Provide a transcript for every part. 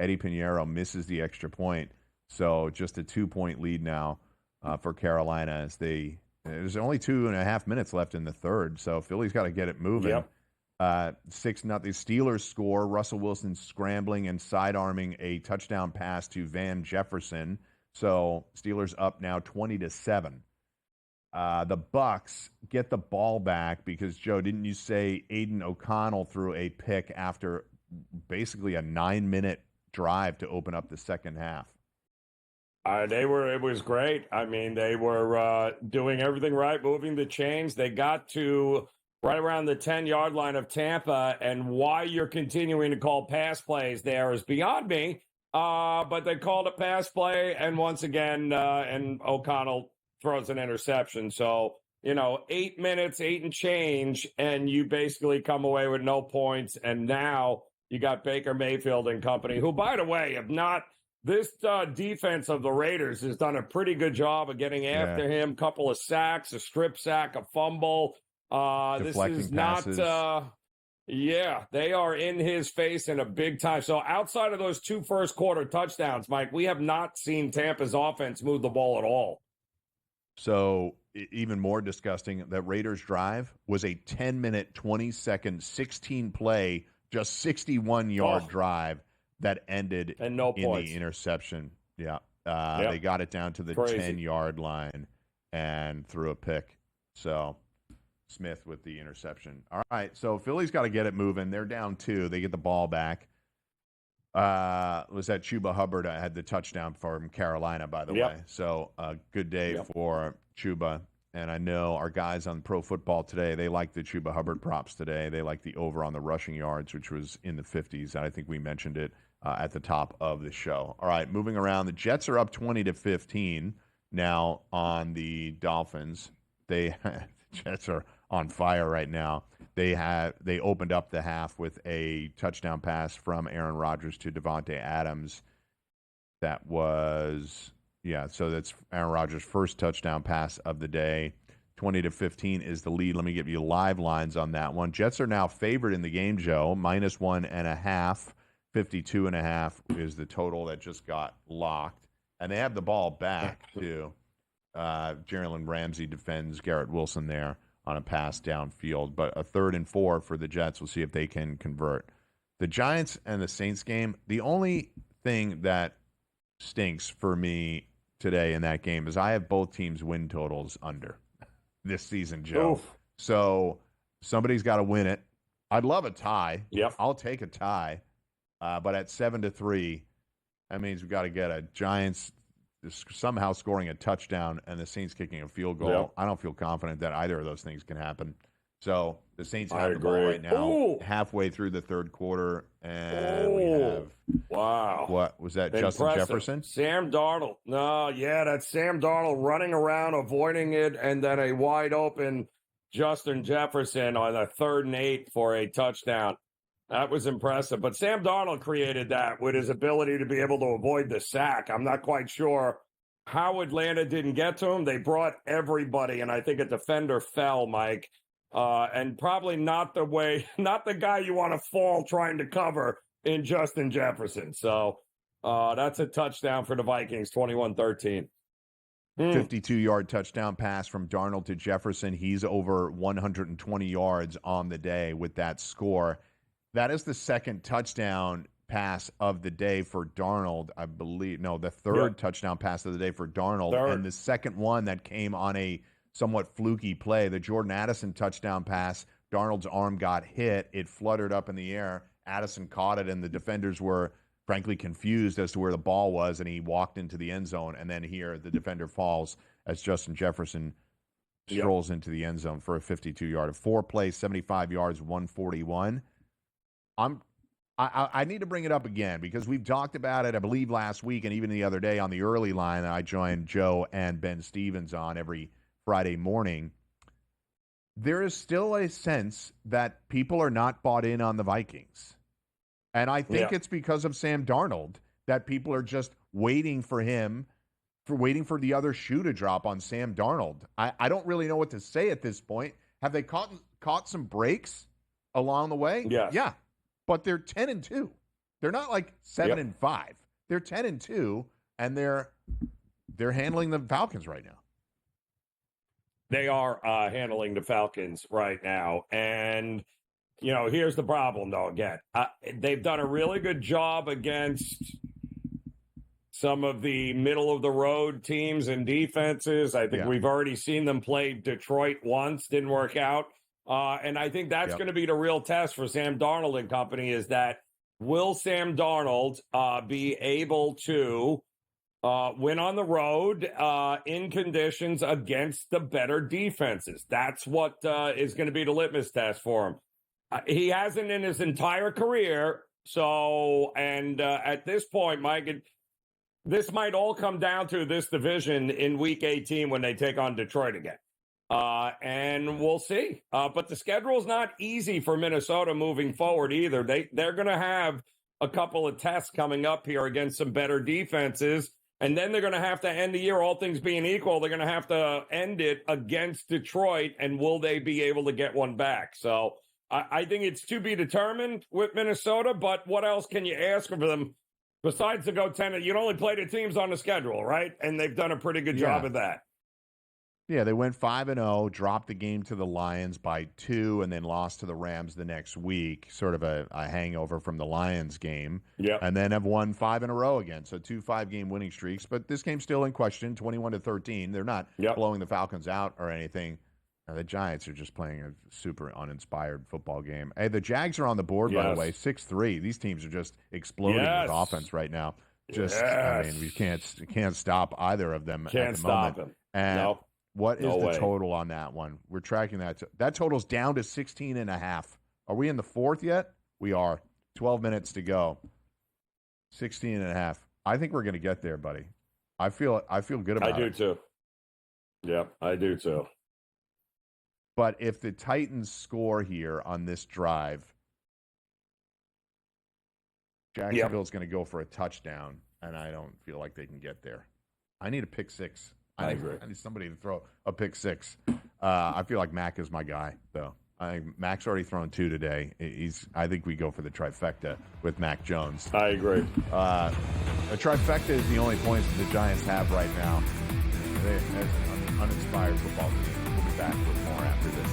Eddie Pinheiro misses the extra point. So just a 2-point lead now for Carolina as there's only 2.5 minutes left in the third. So Philly's got to get it moving. Yep. 6-0. Steelers score. Russell Wilson scrambling and sidearming a touchdown pass to Van Jefferson. So Steelers up now 20-7. The Bucks get the ball back because, Joe, didn't you say Aiden O'Connell threw a pick after basically a 9-minute drive to open up the second half? It was great. I mean, they were doing everything right, moving the chains. They got to right around the 10-yard line of Tampa, and why you're continuing to call pass plays there is beyond me. But they called a pass play, and once again, and O'Connell throws an interception. So, 8 minutes, 8 and change, and you basically come away with no points. And now you got Baker Mayfield and company, who, by the way, have not – this defense of the Raiders has done a pretty good job of getting after him. Couple of sacks, a strip sack, a fumble. This is passes. not they are in his face in a big time. So outside of those 2 first quarter touchdowns, Mike, we have not seen Tampa's offense move the ball at all. So even more disgusting, that Raiders drive was a 10-minute, 20-second, 16-play, just 61-yard drive that ended and no in points. The interception. Yeah. They got it down to the 10-yard line and threw a pick. So Smith with the interception. All right, so Philly's got to get it moving. They're down 2. They get the ball back. Was that Chuba Hubbard had the touchdown from Carolina, by the way. So good day for Chuba. And I know our guys on Pro Football Today, they like the Chuba Hubbard props today. They like the over on the rushing yards, which was in the 50s. And I think we mentioned it at the top of the show. All right, moving around. The Jets are up 20-15 now on the Dolphins. The Jets are on fire right now. They opened up the half with a touchdown pass from Aaron Rodgers to Devontae Adams. That was, so that's Aaron Rodgers' first touchdown pass of the day. 20-15 is the lead. Let me give you live lines on that one. Jets are now favored in the game, Joe, -1.5. 52.5 is the total that just got locked. And they have the ball back, too. Jalen Ramsey defends Garrett Wilson there on a pass downfield. But a 3rd and 4 for the Jets. We'll see if they can convert. The Giants and the Saints game, the only thing that stinks for me today in that game is I have both teams' win totals under this season, Joe. Oof. So somebody's got to win it. I'd love a tie. Yep. I'll take a tie. But at 7-3, that means we've got to get a Giants somehow scoring a touchdown and the Saints kicking a field goal. Yep. I don't feel confident that either of those things can happen. So the Saints have the ball right now, halfway through the third quarter, and we have what was that? Impressive. Justin Jefferson, Sam Darnold. No, that's Sam Darnold running around, avoiding it, and then a wide open Justin Jefferson on a 3rd and 8 for a touchdown. That was impressive. But Sam Darnold created that with his ability to be able to avoid the sack. I'm not quite sure how Atlanta didn't get to him. They brought everybody, and I think a defender fell, Mike. And probably not the guy you want to fall trying to cover in Justin Jefferson. So that's a touchdown for the Vikings, 21-13. 52-yard touchdown pass from Darnold to Jefferson. He's over 120 yards on the day with that score. That is the second touchdown pass of the day for Darnold, I believe. No, the third touchdown pass of the day for Darnold. And the second one that came on a somewhat fluky play, the Jordan Addison touchdown pass. Darnold's arm got hit. It fluttered up in the air. Addison caught it, and the defenders were, frankly, confused as to where the ball was, and he walked into the end zone. And then here, the defender falls as Justin Jefferson strolls into the end zone for a 52-yard. 4 plays, 75 yards, 141. I need to bring it up again because we've talked about it, I believe, last week and even the other day on the early line that I joined Joe and Ben Stevens on every Friday morning. There is still a sense that people are not bought in on the Vikings. And I think it's because of Sam Darnold that people are just waiting for the other shoe to drop on Sam Darnold. I don't really know what to say at this point. Have they caught some breaks along the way? Yes. Yeah. But they're 10-2. They're not like 7-5. They're 10-2, and they're handling the Falcons right now. They are handling the Falcons right now. And, here's the problem, though, again. They've done a really good job against some of the middle-of-the-road teams and defenses. I think we've already seen them play Detroit once. Didn't work out. And I think that's going to be the real test for Sam Darnold and company, is that will Sam Darnold be able to win on the road in conditions against the better defenses? That's what is going to be the litmus test for him. He hasn't in his entire career. So, and at this point, Mike, this might all come down to this division in Week 18 when they take on Detroit again. And we'll see. But the schedule is not easy for Minnesota moving forward either. They're going to have a couple of tests coming up here against some better defenses. And then they're going to have to end the year, all things being equal, they're going to have to end it against Detroit. And will they be able to get one back? So I think it's to be determined with Minnesota. But what else can you ask of them besides to go 10? You can only play the teams on the schedule, right? And they've done a pretty good job of that. Yeah, they went 5-0, dropped the game to the Lions by 2, and then lost to the Rams the next week, sort of a hangover from the Lions game. Yeah. And then have won 5 in a row again, so 2 5-game winning streaks. But this game's still in question, 21-13. They're not blowing the Falcons out or anything. Now, the Giants are just playing a super uninspired football game. Hey, the Jags are on the board, by the way, 6-3. These teams are just exploding with offense right now. I mean, we can't stop either of them at the moment. Them. And what is the total on that one? We're tracking that. That total's down to 16.5. Are we in the fourth yet? We are. 12 minutes to go. 16.5. I think we're going to get there, buddy. I feel good about it. I do too. Yeah, I do too. But if the Titans score here on this drive, Jacksonville's going to go for a touchdown, and I don't feel like they can get there. I need a pick six. I agree. I need somebody to throw a pick six. I feel like Mac is my guy, though. I think Mac's already thrown 2 today. I think we go for the trifecta with Mac Jones. I agree. A trifecta is the only points that the Giants have right now. They're an uninspired football team. We'll be back with more after this.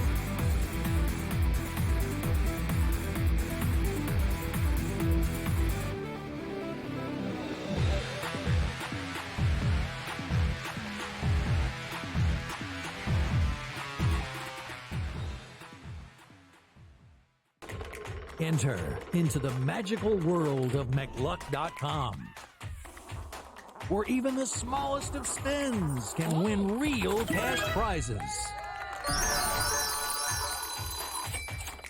Enter into the magical world of McLuck.com, where even the smallest of spins can win real cash prizes.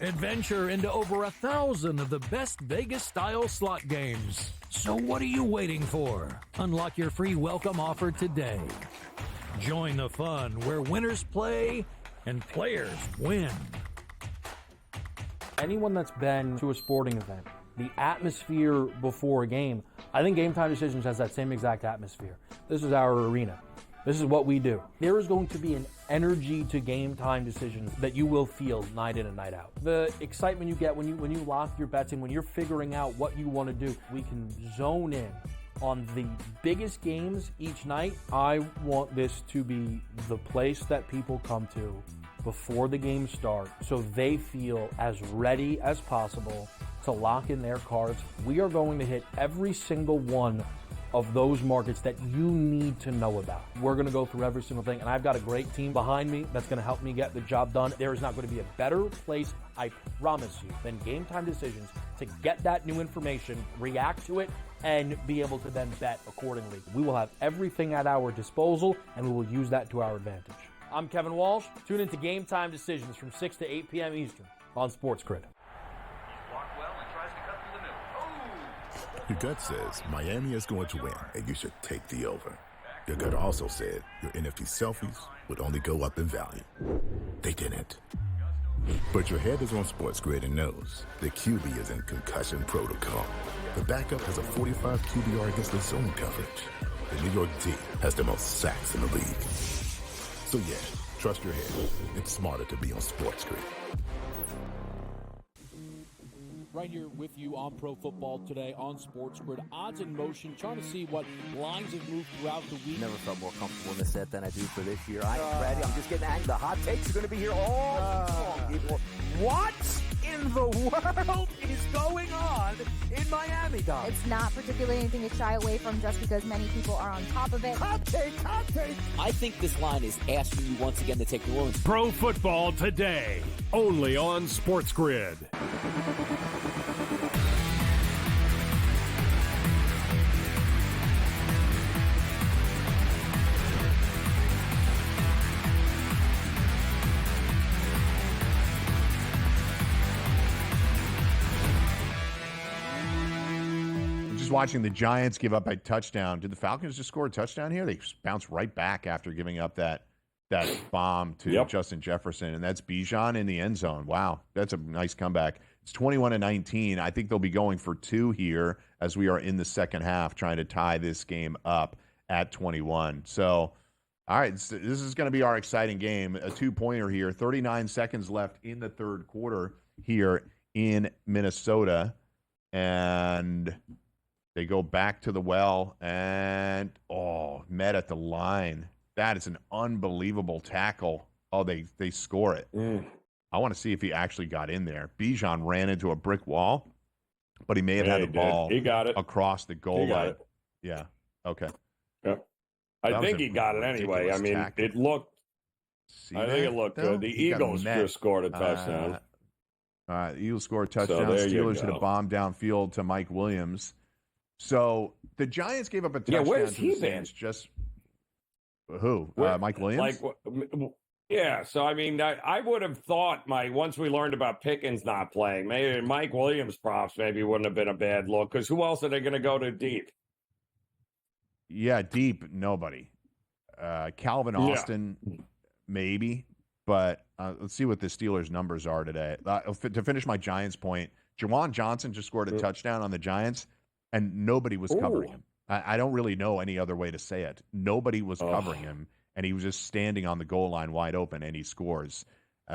Adventure into over 1,000 of the best Vegas-style slot games. So what are you waiting for? Unlock your free welcome offer today. Join the fun where winners play and players win. Anyone that's been to a sporting event, the atmosphere before a game, I think Game Time Decisions has that same exact atmosphere. This is our arena. This is what we do. There is going to be an energy to Game Time Decisions that you will feel night in and night out. The excitement you get when you lock your bets in, when you're figuring out what you want to do, we can zone in on the biggest games each night. I want this to be the place that people come to before the games start, so they feel as ready as possible to lock in their cards. We are going to hit every single one of those markets that you need to know about. We're going to go through every single thing, and I've got a great team behind me that's going to help me get the job done. There is not going to be a better place, I promise you, than Game Time Decisions to get that new information, react to it, and be able to then bet accordingly. We will have everything at our disposal, and we will use that to our advantage. I'm Kevin Walsh. Tune into Game Time Decisions from 6 to 8 p.m. Eastern on SportsGrid. Your gut says Miami is going to win, and you should take the over. Your gut also said your NFT selfies would only go up in value. They didn't. But your head is on SportsGrid and knows the QB is in concussion protocol. The backup has a 45 QBR against the zone coverage. The New York D has the most sacks in the league. So yeah, trust your head. It's smarter to be on SportsGrid. right here with you on Pro Football Today on SportsGrid. Odds in motion, trying to see what lines have moved throughout the week. Never felt more comfortable in this set than I do for this year. I am ready. I'm just getting angry. The hot takes are going to be here all long, people. What in the world is going on in Miami, Dom? It's not particularly anything to shy away from just because many people are on top of it. Hot take, hot take. I think this line is asking you once again to take New Orleans. Pro Football Today, only on SportsGrid. Watching the Giants give up a touchdown. Did the Falcons just score a touchdown here? They bounced right back after giving up that bomb to Justin Jefferson, and that's Bijan in the end zone. Wow, that's a nice comeback. It's 21-19. I think they'll be going for 2 here as we are in the second half, trying to tie this game up at 21. So, all right, this is going to be our exciting game. A 2-pointer here. 39 seconds left in the third quarter here in Minnesota, and they go back to the well and, met at the line. That is an unbelievable tackle. Oh, they score it. I want to see if he actually got in there. Bijan ran into a brick wall, but he may have had the ball he got it. across the goal line. Yeah, okay. Yeah. I think he got it anyway. I mean, tackle. It looked – I think it looked good. The Eagles just scored a touchdown. All right, the Eagles scored a touchdown. Steelers hit a bomb downfield to Mike Williams. So the Giants gave up a touchdown where's to he the been? Saints. Just who? Mike Williams? Yeah. So I mean, I would have thought once we learned about Pickens not playing, maybe Mike Williams props maybe wouldn't have been a bad look because who else are they going to go to deep? Yeah, deep nobody. Calvin Austin maybe, but let's see what the Steelers' numbers are today. To finish my Giants point, Jawan Johnson just scored a touchdown on the Giants. And nobody was covering him. I don't really know any other way to say it. Nobody was covering him, and he was just standing on the goal line wide open, and he scores.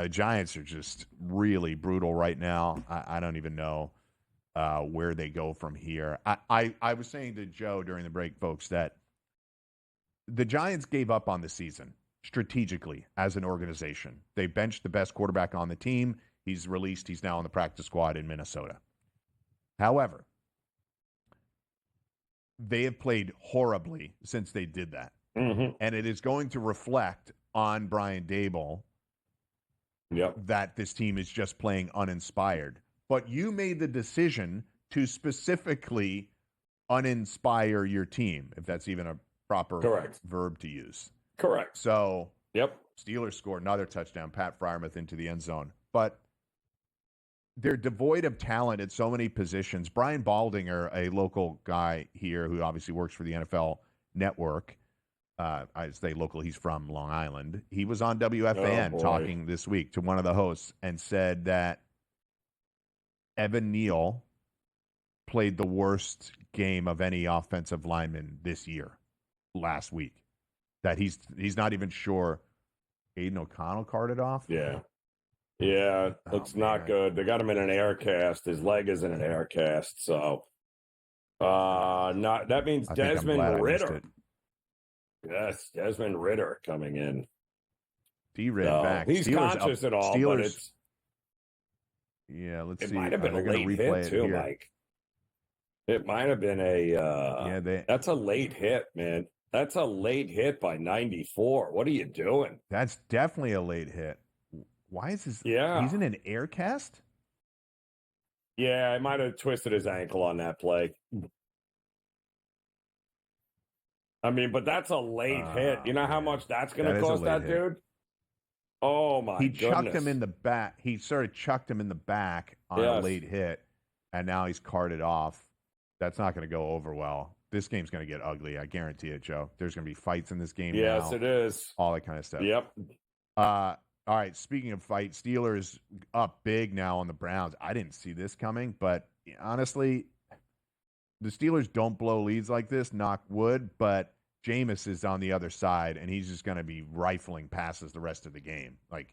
Giants are just really brutal right now. I don't even know where they go from here. I was saying to Joe during the break, folks, that the Giants gave up on the season strategically as an organization. They benched the best quarterback on the team. He's released. He's now on the practice squad in Minnesota. However, they have played horribly since they did that. And it is going to reflect on Brian Daboll that this team is just playing uninspired. But you made the decision to specifically uninspire your team, if that's even a proper verb to use. Correct. So, Steelers scored another touchdown, Pat Freiermuth into the end zone. But they're devoid of talent at so many positions. Brian Baldinger, a local guy here who obviously works for the NFL Network, I say local, he's from Long Island. He was on WFAN talking this week to one of the hosts and said that Evan Neal played the worst game of any offensive lineman this year, last week. That he's not even sure Aiden O'Connell carted off. Yeah, it's not good. They got him in an air cast. His leg is in an air cast. So, that means Desmond Ritter. Yes, Desmond Ritter coming in. D-Rid back. He's Steelers conscious at all, but it's... Yeah, let's see. It might have been a late hit, too, Mike. It might have been that's a late hit, man. That's a late hit by 94. What are you doing? That's definitely a late hit. Why is this? Yeah. He's in an air cast? Yeah, I might have twisted his ankle on that play. I mean, but that's a late hit. You know how much that's going to cost that dude? Oh, my goodness. He chucked him in the back. He sort of chucked him in the back on a late hit, and now he's carted off. That's not going to go over well. This game's going to get ugly. I guarantee it, Joe. There's going to be fights in this game now. Yes, it is. All that kind of stuff. Yep. All right, speaking of fights, Steelers up big now on the Browns. I didn't see this coming, but honestly, the Steelers don't blow leads like this, knock wood, but Jameis is on the other side, and he's just going to be rifling passes the rest of the game. Like,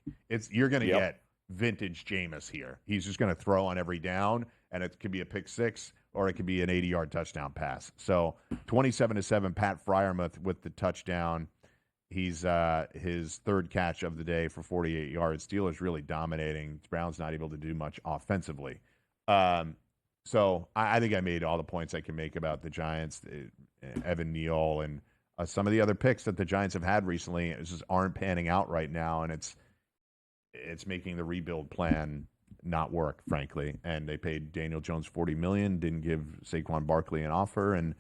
you're going to get vintage Jameis here. He's just going to throw on every down, and it could be a pick six or it could be an 80-yard touchdown pass. So 27-7, Pat Freiermuth with the touchdown. He's his third catch of the day for 48 yards. Steelers really dominating. Browns not able to do much offensively. So I think I made all the points I can make about the Giants, Evan Neal, and some of the other picks that the Giants have had recently just aren't panning out right now, and it's making the rebuild plan not work, frankly. And they paid Daniel Jones $40 million, didn't give Saquon Barkley an offer, and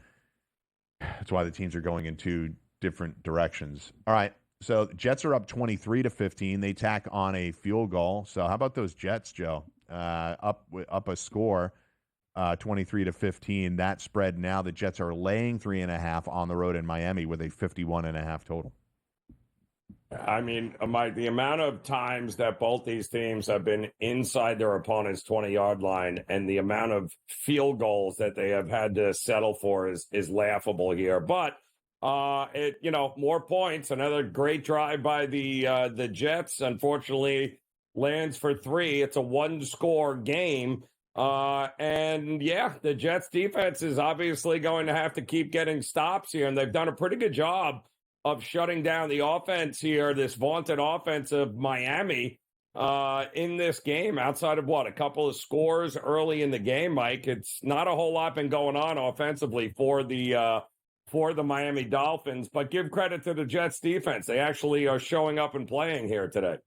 that's why the teams are going in two different directions. All right, so the Jets are up 23-15. They tack on a field goal. So how about those Jets, Joe? Up a score, 23-15. That spread now, the Jets are laying 3.5 on the road in Miami with a 51.5 total. I mean, Mike, the amount of times that both these teams have been inside their opponent's 20-yard line and the amount of field goals that they have had to settle for is laughable here. But, more points. Another great drive by the Jets. Unfortunately, lands for 3. It's a one-score game. The Jets defense is obviously going to have to keep getting stops here, and they've done a pretty good job of shutting down the offense here, this vaunted offense of Miami in this game. Outside of a couple of scores early in the game, Mike, it's not a whole lot been going on offensively for the Miami Dolphins. But give credit to the Jets defense; they actually are showing up and playing here today.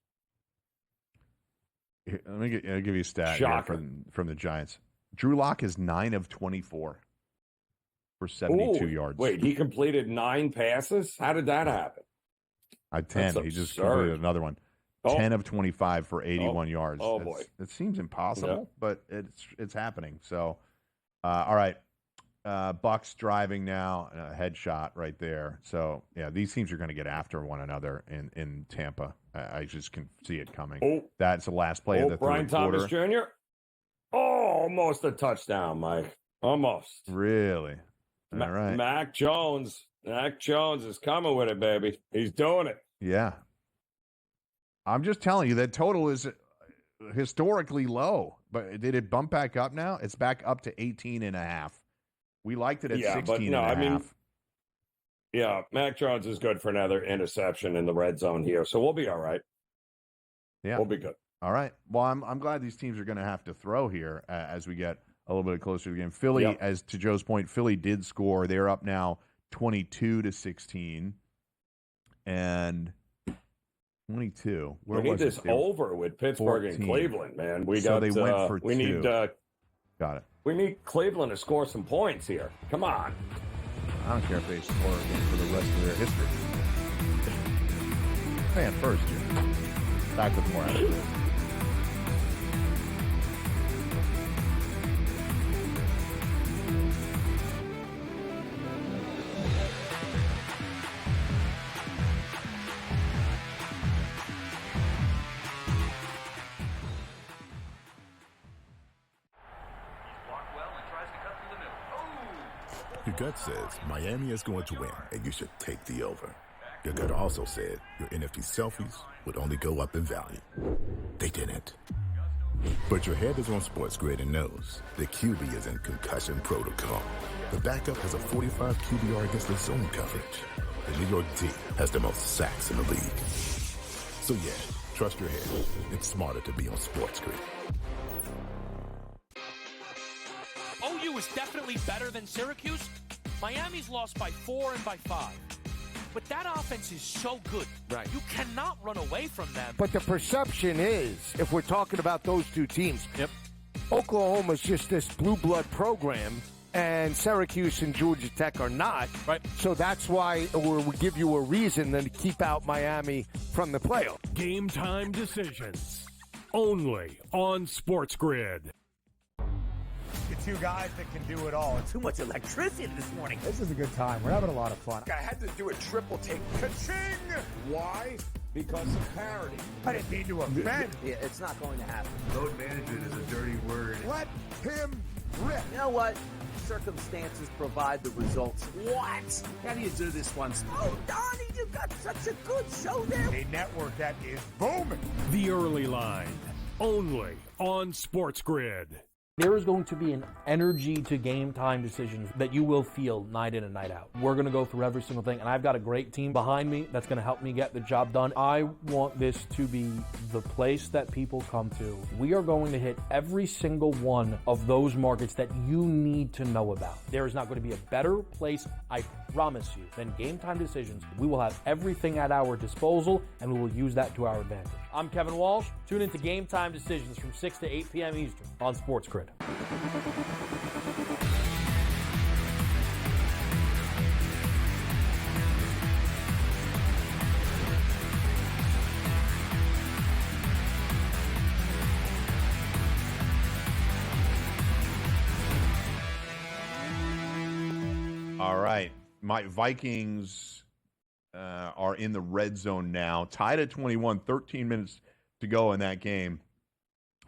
Let me give you a stat here from the Giants. Drew Lock is 9 of 24 for 72 yards. Wait, he completed 9 passes? How did that happen? 10. He just completed another one. 10 of 25 for 81 yards. Oh, boy. It seems impossible, but it's happening. So, all right. Bucks driving now, a headshot right there. So, yeah, these teams are going to get after one another in Tampa. I just can see it coming. That's the last play of the Brian third quarter. Thomas Jr.? Almost a touchdown, Mike. Almost. Really? All right. Mac Jones is coming with it, baby. He's doing it. Yeah. I'm just telling you that total is historically low, but did it bump back up now? It's back up to 18.5. We liked it at 16.5. Mac Jones is good for another interception in the red zone here, so we'll be all right. Yeah. We'll be good. All right. Well, I'm glad these teams are going to have to throw here as we get a little bit closer to the game. Philly, as to Joe's point, Philly did score. They're up now 22-16. And 22. We need this over with Pittsburgh 14. And Cleveland, man. They went for 2. Got it. We need Cleveland to score some points here. Come on. I don't care if they score again for the rest of their history. Man, first, Jim. Back with more out of this. Your gut says Miami is going to win, and you should take the over. Your gut also said your NFT selfies would only go up in value. They didn't. But your head is on SportsGrid and knows the QB is in concussion protocol. The backup has a 45 QBR against the zone coverage. The New York D has the most sacks in the league. So yeah, trust your head. It's smarter to be on SportsGrid. OU is definitely better than Syracuse. Miami's lost by 4 and by 5. But that offense is so good. Right. You cannot run away from them. But the perception is, if we're talking about those two teams, Oklahoma's just this blue blood program, and Syracuse and Georgia Tech are not. Right. So that's why we give you a reason then to keep out Miami from the playoff. Game time decisions. Only on SportsGrid. The two guys that can do it all. Too much electricity this morning. This is a good time. We're having a lot of fun. I had to do a triple take. Ka-ching! Why? Because of parity. I didn't mean to offend. Yeah, it's not going to happen. Load management is a dirty word. Let him rip. You know what? Circumstances provide the results. What? How do you do this once? Oh, Donnie, you got such a good show there. A network that is booming. The Early Line. Only on SportsGrid. There is going to be an energy to game time decisions that you will feel night in and night out. We're going to go through every single thing, and I've got a great team behind me that's going to help me get the job done. I want this to be the place that people come to. We are going to hit every single one of those markets that you need to know about. There is not going to be a better place, I promise you, than Game Time Decisions. We will have everything at our disposal, and we will use that to our advantage. I'm Kevin Walsh. Tune into Game Time Decisions from 6 to 8 p.m. Eastern on SportsGrid. All right. My Vikings are in the red zone now, tied at 21, 13 minutes to go in that game.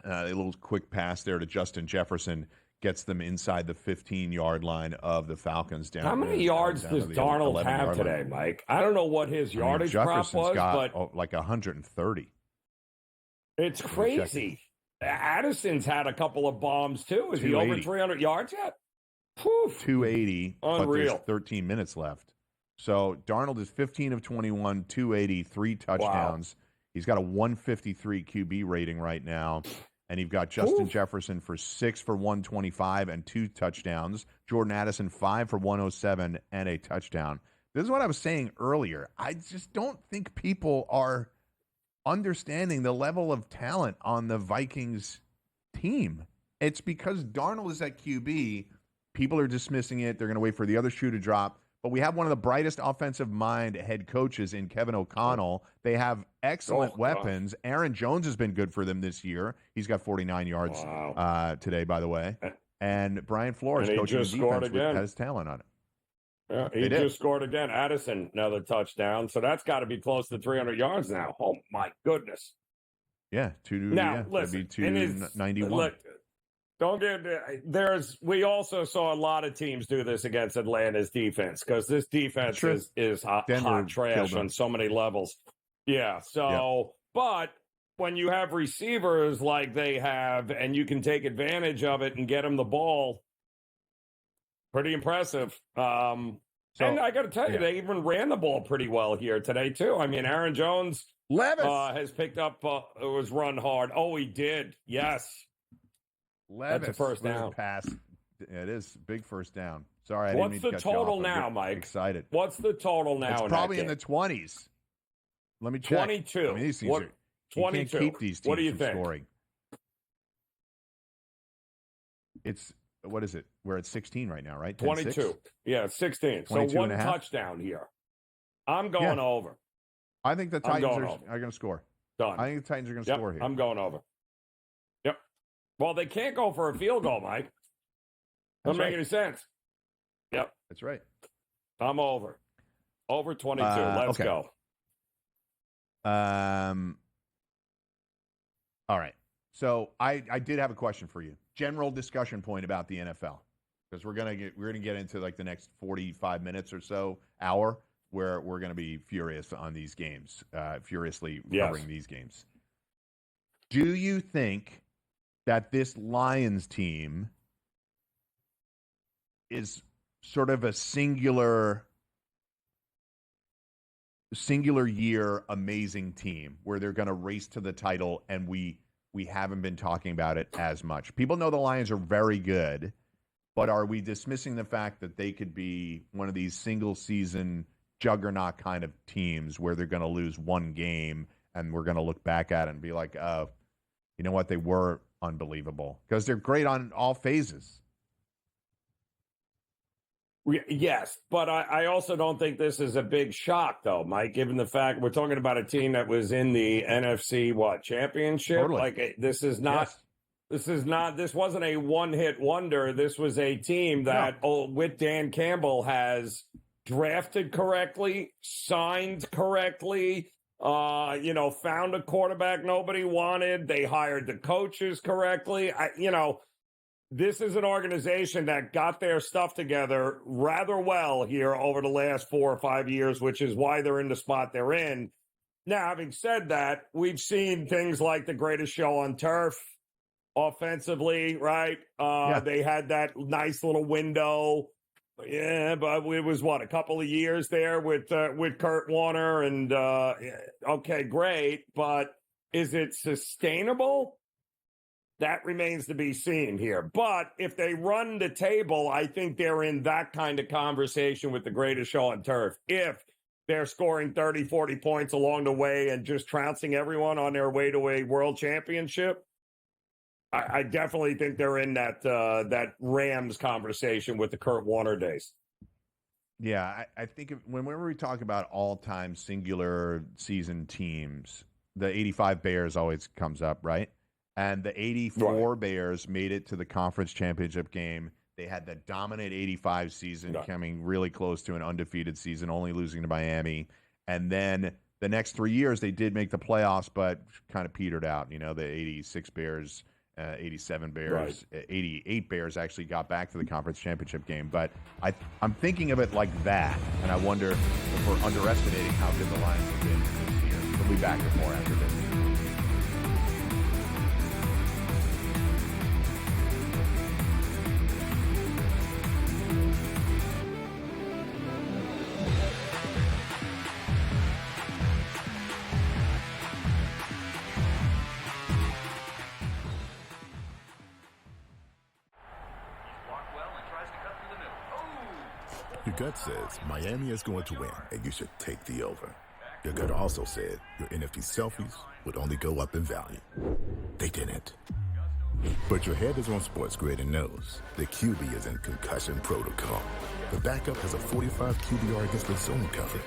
A little quick pass there to Justin Jefferson gets them inside the 15-yard line of the Falcons. How many yards does Darnold have today, Mike? I don't know what his yardage prop was, but like 130. It's crazy. Addison's had a couple of bombs, too. Is he over 300 yards yet? Whew. 280, Unreal. But there's 13 minutes left. So Darnold is 15 of 21, 280, 3 touchdowns. Wow. He's got a 153 QB rating right now. And you've got Justin Jefferson for 6 for 125 and 2 touchdowns. Jordan Addison 5 for 107 and a touchdown. This is what I was saying earlier. I just don't think people are understanding the level of talent on the Vikings team. It's because Darnold is at QB. People are dismissing it. They're going to wait for the other shoe to drop. But we have one of the brightest offensive mind head coaches in Kevin O'Connell. They have excellent weapons. Aaron Jones has been good for them this year. He's got 49 yards today, by the way. And Brian Flores coaching the defense has talent on it. Yeah, he just scored again. Addison, another touchdown. So that's got to be close to 300 yards now. Oh, my goodness. Yeah, listen, that'd be 291. Look, we also saw a lot of teams do this against Atlanta's defense because this defense is hot trash on so many levels. Yeah. So, but when you have receivers like they have and you can take advantage of it and get them the ball, pretty impressive. And I got to tell you, they even ran the ball pretty well here today, too. I mean, Aaron Jones has picked up, it was run hard. Oh, he did. Yes. Levis, that's a first down pass. It is big first down. Sorry, what's the total now, Mike? Excited. What's the total now? It's probably in the 20s. Let me check. 22. I mean, these teams 22. You can't keep these teams what do you from think? Scoring. It's what is it? We're at 16 right now, right? 22. Yeah, 16. So one touchdown here. I'm going over. I think the Titans are going to score. Done. I think the Titans are going to score here. I'm going over. Yep. Well, they can't go for a field goal, Mike. Doesn't make any sense. Yep. That's right. I'm over. Over 22. Let's go. All right. So I did have a question for you. General discussion point about the NFL. Because we're gonna get into like the next 45 minutes or so, hour, where we're gonna be furious on these games, furiously covering these games. Do you think that this Lions team is sort of a singular year amazing team where they're going to race to the title and we haven't been talking about it as much? People know the Lions are very good, but are we dismissing the fact that they could be one of these single season juggernaut kind of teams where they're going to lose one game and we're going to look back at it and be like, you know what, they were unbelievable, because they're great on all phases. Yes, but I also don't think this is a big shock, though, Mike, given the fact we're talking about a team that was in the NFC, championship? Totally. Like, this wasn't a one-hit wonder. This was a team that, with Dan Campbell, has drafted correctly, signed correctly, found a quarterback nobody wanted. They hired the coaches correctly. This is an organization that got their stuff together rather well here over the last 4 or 5 years, which is why they're in the spot they're in. Now, having said that, we've seen things like The Greatest Show on Turf, offensively, right? They had that nice little window. Yeah, but it was a couple of years there with Kurt Warner, and okay, great, but is it sustainable? That remains to be seen here. But if they run the table, I think they're in that kind of conversation with the greatest show on turf. If they're scoring 30, 40 points along the way and just trouncing everyone on their way to a world championship, I definitely think they're in that Rams conversation with the Kurt Warner days. Yeah, I think whenever we talk about all-time singular season teams, the 85 Bears always comes up, right? And the 84 Bears made it to the conference championship game. They had the dominant 85 season coming really close to an undefeated season, only losing to Miami. And then the next 3 years, they did make the playoffs, but kind of petered out. You know, the 86 Bears, 87 Bears, 88 Bears actually got back to the conference championship game. But I'm thinking of it like that, and I wonder if we're underestimating how good the Lions have been this year. We'll be back with more after this. Your gut says Miami is going to win, and you should take the over. Your gut also said your NFT selfies would only go up in value. They didn't. But your head is on SportsGrid and knows the QB is in concussion protocol. The backup has a 45 QBR against the zone coverage.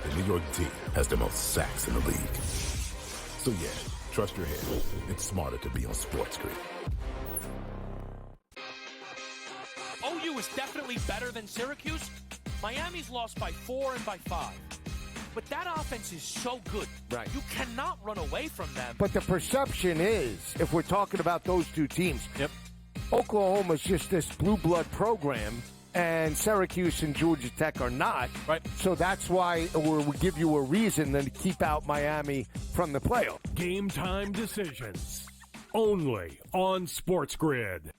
The New York D has the most sacks in the league. So yeah, trust your head. It's smarter to be on SportsGrid. OU is definitely better than Syracuse. Miami's lost by 4 and by 5. But that offense is so good. Right. You cannot run away from them. But the perception is, if we're talking about those two teams, Oklahoma's just this blue blood program, and Syracuse and Georgia Tech are not. Right. So that's why we give you a reason then to keep out Miami from the playoff. Game time decisions. Only on SportsGrid.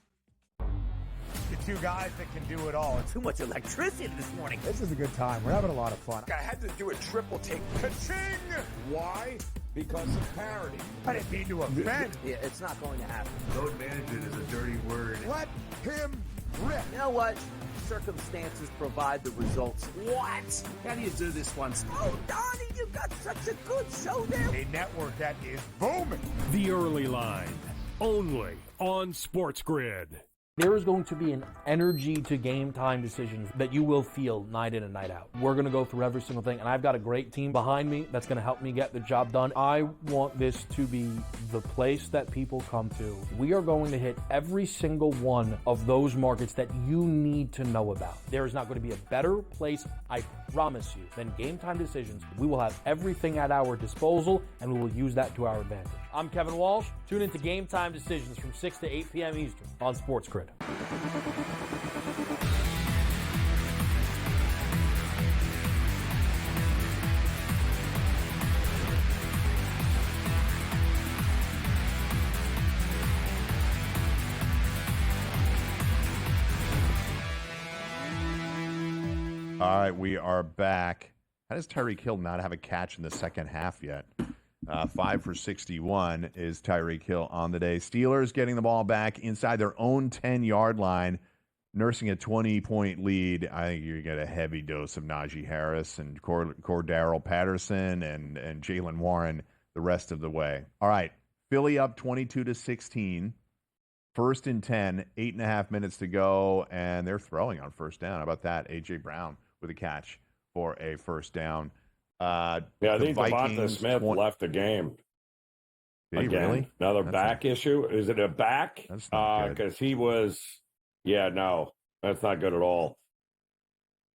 The two guys that can do it all. Too much electricity this morning. This is a good time. We're having a lot of fun. I had to do a triple take. Ka-ching! Why? Because of parity. I didn't mean to offend. Yeah, it's not going to happen. Load management is a dirty word. Let him rip. You know what? Circumstances provide the results. What? How do you do this once? Oh, Donnie, you got such a good show there. A network that is booming. The early line. Only on SportsGrid. There is going to be an energy to game time decisions that you will feel night in and night out. We're going to go through every single thing, and I've got a great team behind me that's going to help me get the job done. I want this to be the place that people come to. We are going to hit every single one of those markets that you need to know about. There is not going to be a better place, I promise you, than Game Time Decisions. We will have everything at our disposal, and we will use that to our advantage. I'm Kevin Walsh. Tune into Game Time Decisions from 6 to 8 p.m. Eastern on SportsGrid. All right, we are back. How does Tyreek Hill not have a catch in the second half yet? 5 for 61 is Tyreek Hill on the day. Steelers getting the ball back inside their own 10-yard line, nursing a 20-point lead. I think you get a heavy dose of Najee Harris and Cordarrelle Patterson and Jaylen Warren the rest of the way. All right, Philly up 22-16. First and 10, 8.5 minutes to go, and they're throwing on first down. How about that? A.J. Brown with a catch for a first down. I think Devonta Smith left the game. Did he really? Another back issue. Is it a back? That's not good. Because he was, no, that's not good at all.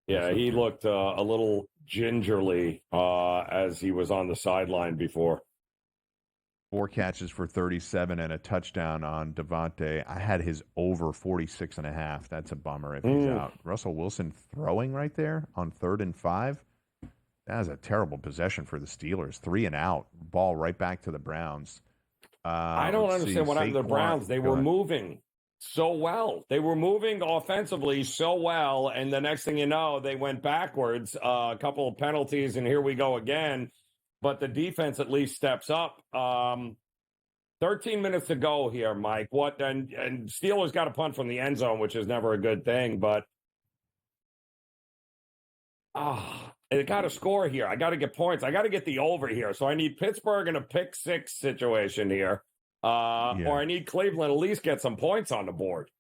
Yeah, he looked a little gingerly as he was on the sideline before. 4 catches for 37 and a touchdown on Devontae. I had his over 46.5. That's a bummer if he's out. Russell Wilson throwing right there on 3rd and 5. That is a terrible possession for the Steelers. 3 and out. Ball right back to the Browns. I don't understand what happened to the Browns. They were moving so well. They were moving offensively so well, and the next thing you know, they went backwards. A couple of penalties, and here we go again. But the defense at least steps up. 13 minutes to go here, Mike. And Steelers got a punt from the end zone, which is never a good thing, but they got to score here. I got to get points. I got to get the over here. So I need Pittsburgh in a pick six situation here. Or I need Cleveland at least get some points on the board.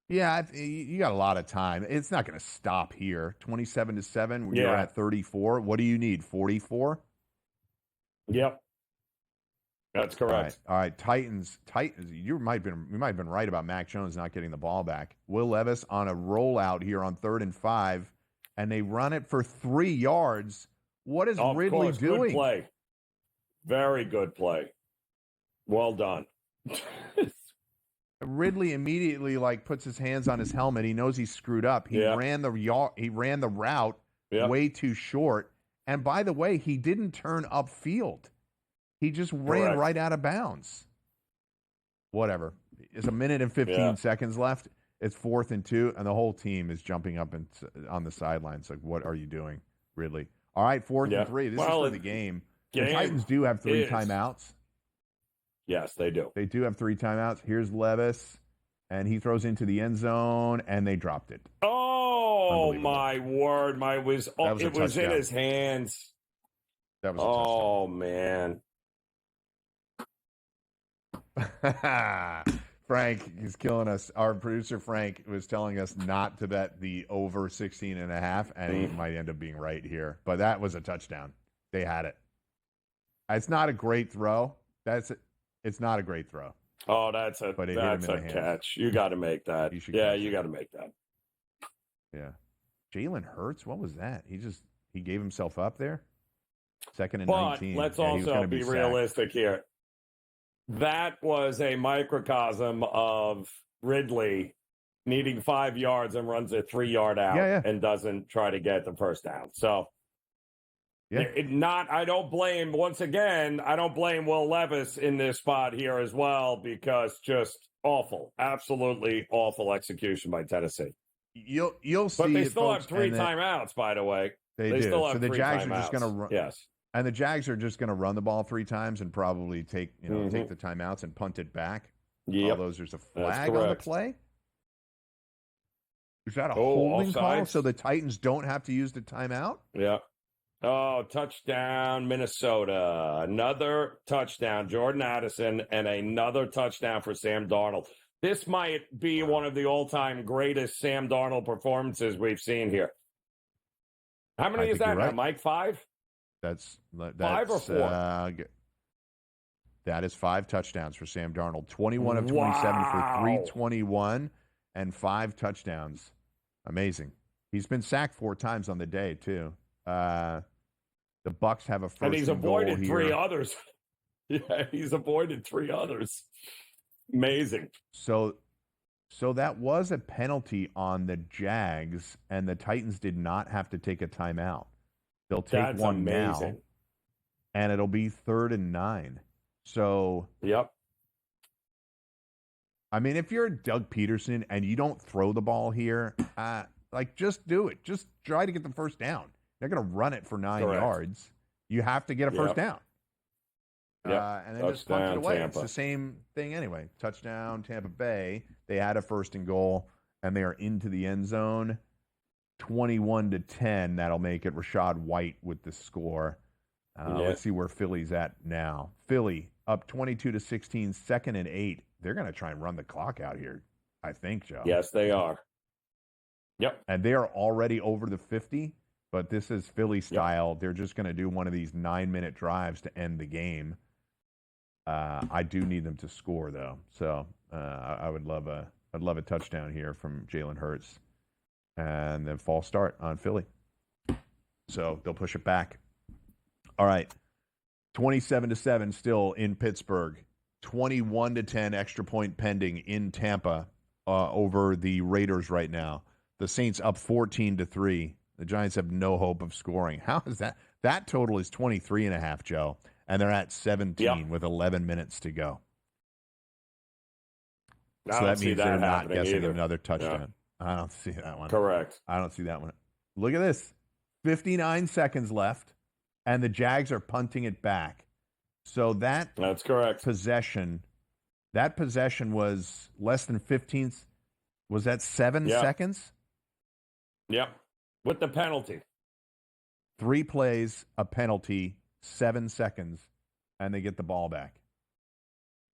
Yeah, you got a lot of time. It's not going to stop here. 27-7. You're at 34. What do you need? 44? Yep. That's correct. All right. Titans. You might have been right about Mac Jones not getting the ball back. Will Levis on a rollout here on 3rd and 5, and they run it for 3 yards. What is Ridley doing? Good play. Very good play. Well done. Ridley immediately puts his hands on his helmet. He knows he's screwed up. He ran the route way too short. And by the way, he didn't turn upfield. He just ran right out of bounds. Whatever. It's a minute and 15 seconds left. It's 4th and 2, and the whole team is jumping up on the sidelines. Like, what are you doing, Ridley? All right, 4th and 3. This is for the game. The Titans do have 3 timeouts. Yes, they do. They do have 3 timeouts. Here's Levis, and he throws into the end zone, and they dropped it. Oh, my word. It was in his hands. That was a touchdown. Man. Frank is killing us. Our producer, Frank, was telling us not to bet the over 16.5, and he might end up being right here. But that was a touchdown. They had it. It's not a great throw. It's not a great throw. Oh, that's a catch. You got to make that. You got to make that. Yeah. Jalen Hurts, what was that? He gave himself up there? 2nd and but 19. Let's also be realistic here. That was a microcosm of Ridley needing 5 yards and runs a 3-yard out and doesn't try to get the first down. So I don't blame Will Levis in this spot here as well, because just awful, absolutely awful execution by Tennessee. You'll see. But they still have 3 timeouts, by the way. They do. Still have so the 3 Jags timeouts. are just going to run. Yes. And the Jags are just going to run the ball 3 times and probably take the timeouts and punt it back. Yep. Although there's a flag on the play. Is that a holding call so the Titans don't have to use the timeout? Yeah. Oh, touchdown, Minnesota. Another touchdown, Jordan Addison, and another touchdown for Sam Darnold. This might be one of the all-time greatest Sam Darnold performances we've seen here. How many is that now, Mike? 5? That's 5 or 4? That is 5 touchdowns for Sam Darnold. 21 of 27 for 321 and 5 touchdowns. Amazing. He's been sacked 4 times on the day, too. The Bucs have a first and he's avoided goal 3 here. others. Yeah, he's avoided 3 others. Amazing. So that was a penalty on the Jags, and the Titans did not have to take a timeout. They'll take one now, and it'll be 3rd and 9. So, I mean, if you're Doug Peterson and you don't throw the ball here, just do it. Just try to get the first down. They're going to run it for 9 yards. You have to get a first down. And then just punt it away. Tampa. It's the same thing anyway. Touchdown, Tampa Bay. They had a 1st and goal, and they are into the end zone. 21-10. That'll make it Rachaad White with the score. Let's see where Philly's at now. Philly up 22-16, 2nd and 8. They're going to try and run the clock out here, I think, Joe. Yes, they are. Yep. And they are already over the 50, but this is Philly style. They're just going to do one of these 9-minute drives to end the game. I do need them to score, though. So I'd love a touchdown here from Jalen Hurts. And then false start on Philly. So they'll push it back. All right. 27-7 still in Pittsburgh. 21-10 extra point pending in Tampa over the Raiders right now. The Saints up 14-3. The Giants have no hope of scoring. How is that? That total is 23.5, Joe. and they're at 17 with 11 minutes to go. So that means they're not guessing another touchdown. I don't see that one. Correct. I don't see that one. Look at this. 59 seconds left, and the Jags are punting it back. So that's correct. That possession was less than 15. Was that 7 seconds? Yep. With the penalty. 3 plays, a penalty, 7 seconds, and they get the ball back.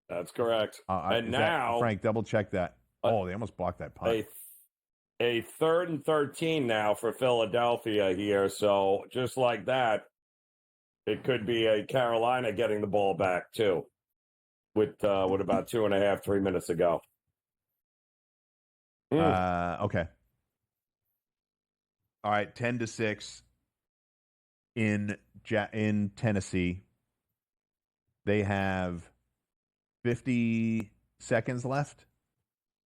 That's correct. And now, Frank, double check that. They almost blocked that punt. A 3rd and 13 now for Philadelphia here. So just like that, it could be a Carolina getting the ball back too. With about 2.5, 3 minutes ago. Okay. All right, 10-6 in Tennessee. They have 50 seconds left,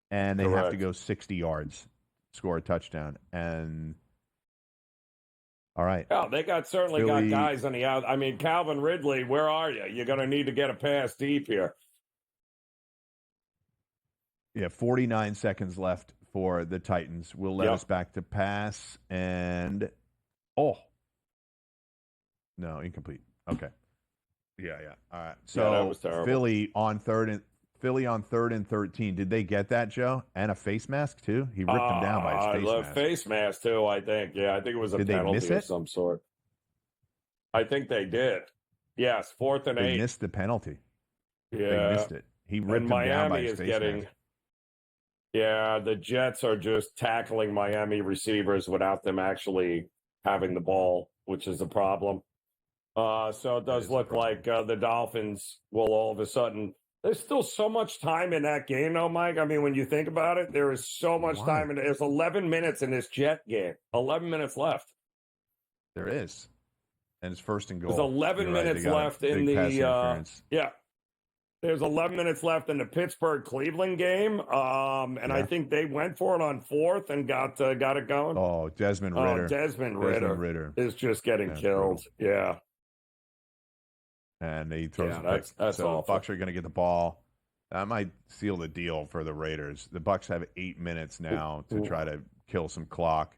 and they have to go 60 yards, score a touchdown. And all right. Oh, they certainly got guys on the out. I mean, Calvin Ridley, where are you? You're going to need to get a pass deep here. Yeah, 49 seconds left for the Titans. Will let us back to pass, and no, incomplete. Okay. Yeah. All right. So that was terrible. Philly on third and 13. Did they get that, Joe? And a face mask too? He ripped him down by his face mask. Face mask too, I think. Yeah, I think it was a penalty of some sort. I think they did. Yes, 4th and 8. They missed the penalty. Yeah. They missed it. He ripped him down by his face mask. Yeah, the Jets are just tackling Miami receivers without them actually having the ball, which is a problem. So it does look like the Dolphins will all of a sudden. There's still so much time in that game, though, Mike. I mean, when you think about it, there is so much time in it. There's 11 minutes in this Jet game. 11 minutes left. There is. And it's 1st and goal. There's 11 minutes left in the There's 11 minutes left in the Pittsburgh-Cleveland game, and I think they went for it on 4th and got it going. Oh, Desmond Ridder. Desmond Ridder is just getting killed. Brutal. Yeah. And he throws a pick. That's so awful. The Bucs are going to get the ball. That might seal the deal for the Raiders. The Bucs have 8 minutes now to try to kill some clock.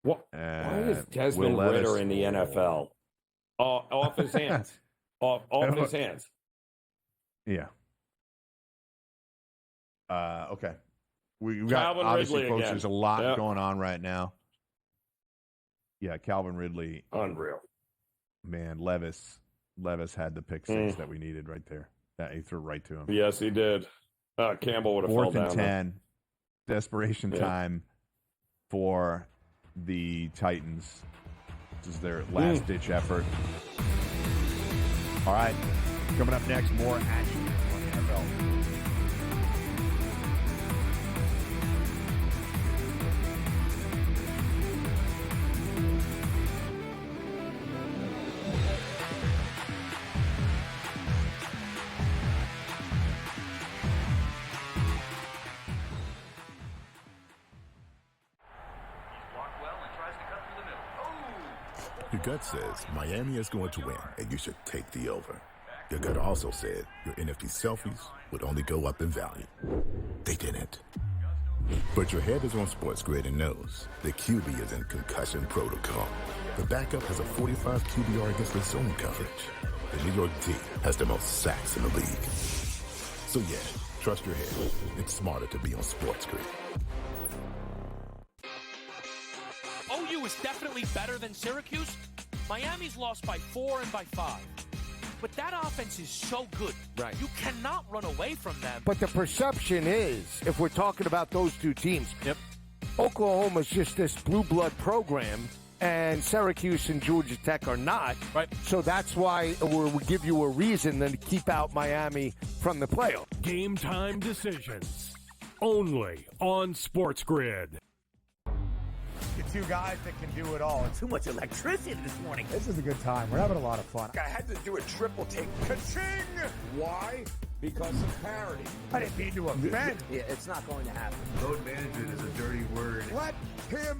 Why is Desmond Ridder in the NFL? Off his hands. off his hands. Yeah. Okay. We've got, Calvin obviously, Ridley folks, again. there's a lot going on right now. Yeah, Calvin Ridley. Unreal. Man, Levis had the pick six that we needed right there. That he threw right to him. Yes, he did. Campbell would have fell down. 4th and 10. Desperation time for the Titans. This is their last-ditch effort. All right. Coming up next, more action on the NFL. Your gut says Miami is going to win, and you should take the over. Your gut also said your NFT selfies would only go up in value. They didn't. But your head is on SportsGrid and knows the QB is in concussion protocol. The backup has a 45 QBR against the zone coverage. The New York D has the most sacks in the league. So yeah, trust your head. It's smarter to be on SportsGrid. OU is definitely better than Syracuse. Miami's lost by 4 and by 5. But that offense is so good. Right. You cannot run away from them. But the perception is, if we're talking about those two teams, Oklahoma's just this blue blood program, and Syracuse and Georgia Tech are not. Right. So that's why we give you a reason then to keep out Miami from the playoff. Game time decisions. Only on SportsGrid. The two guys that can do it all. Too much electricity this morning. This is a good time. We're having a lot of fun. I had to do a triple take. Ka-ching! Why? because of parity. I didn't mean to offend. Yeah, it's not going to happen. Load management is a dirty word. Let him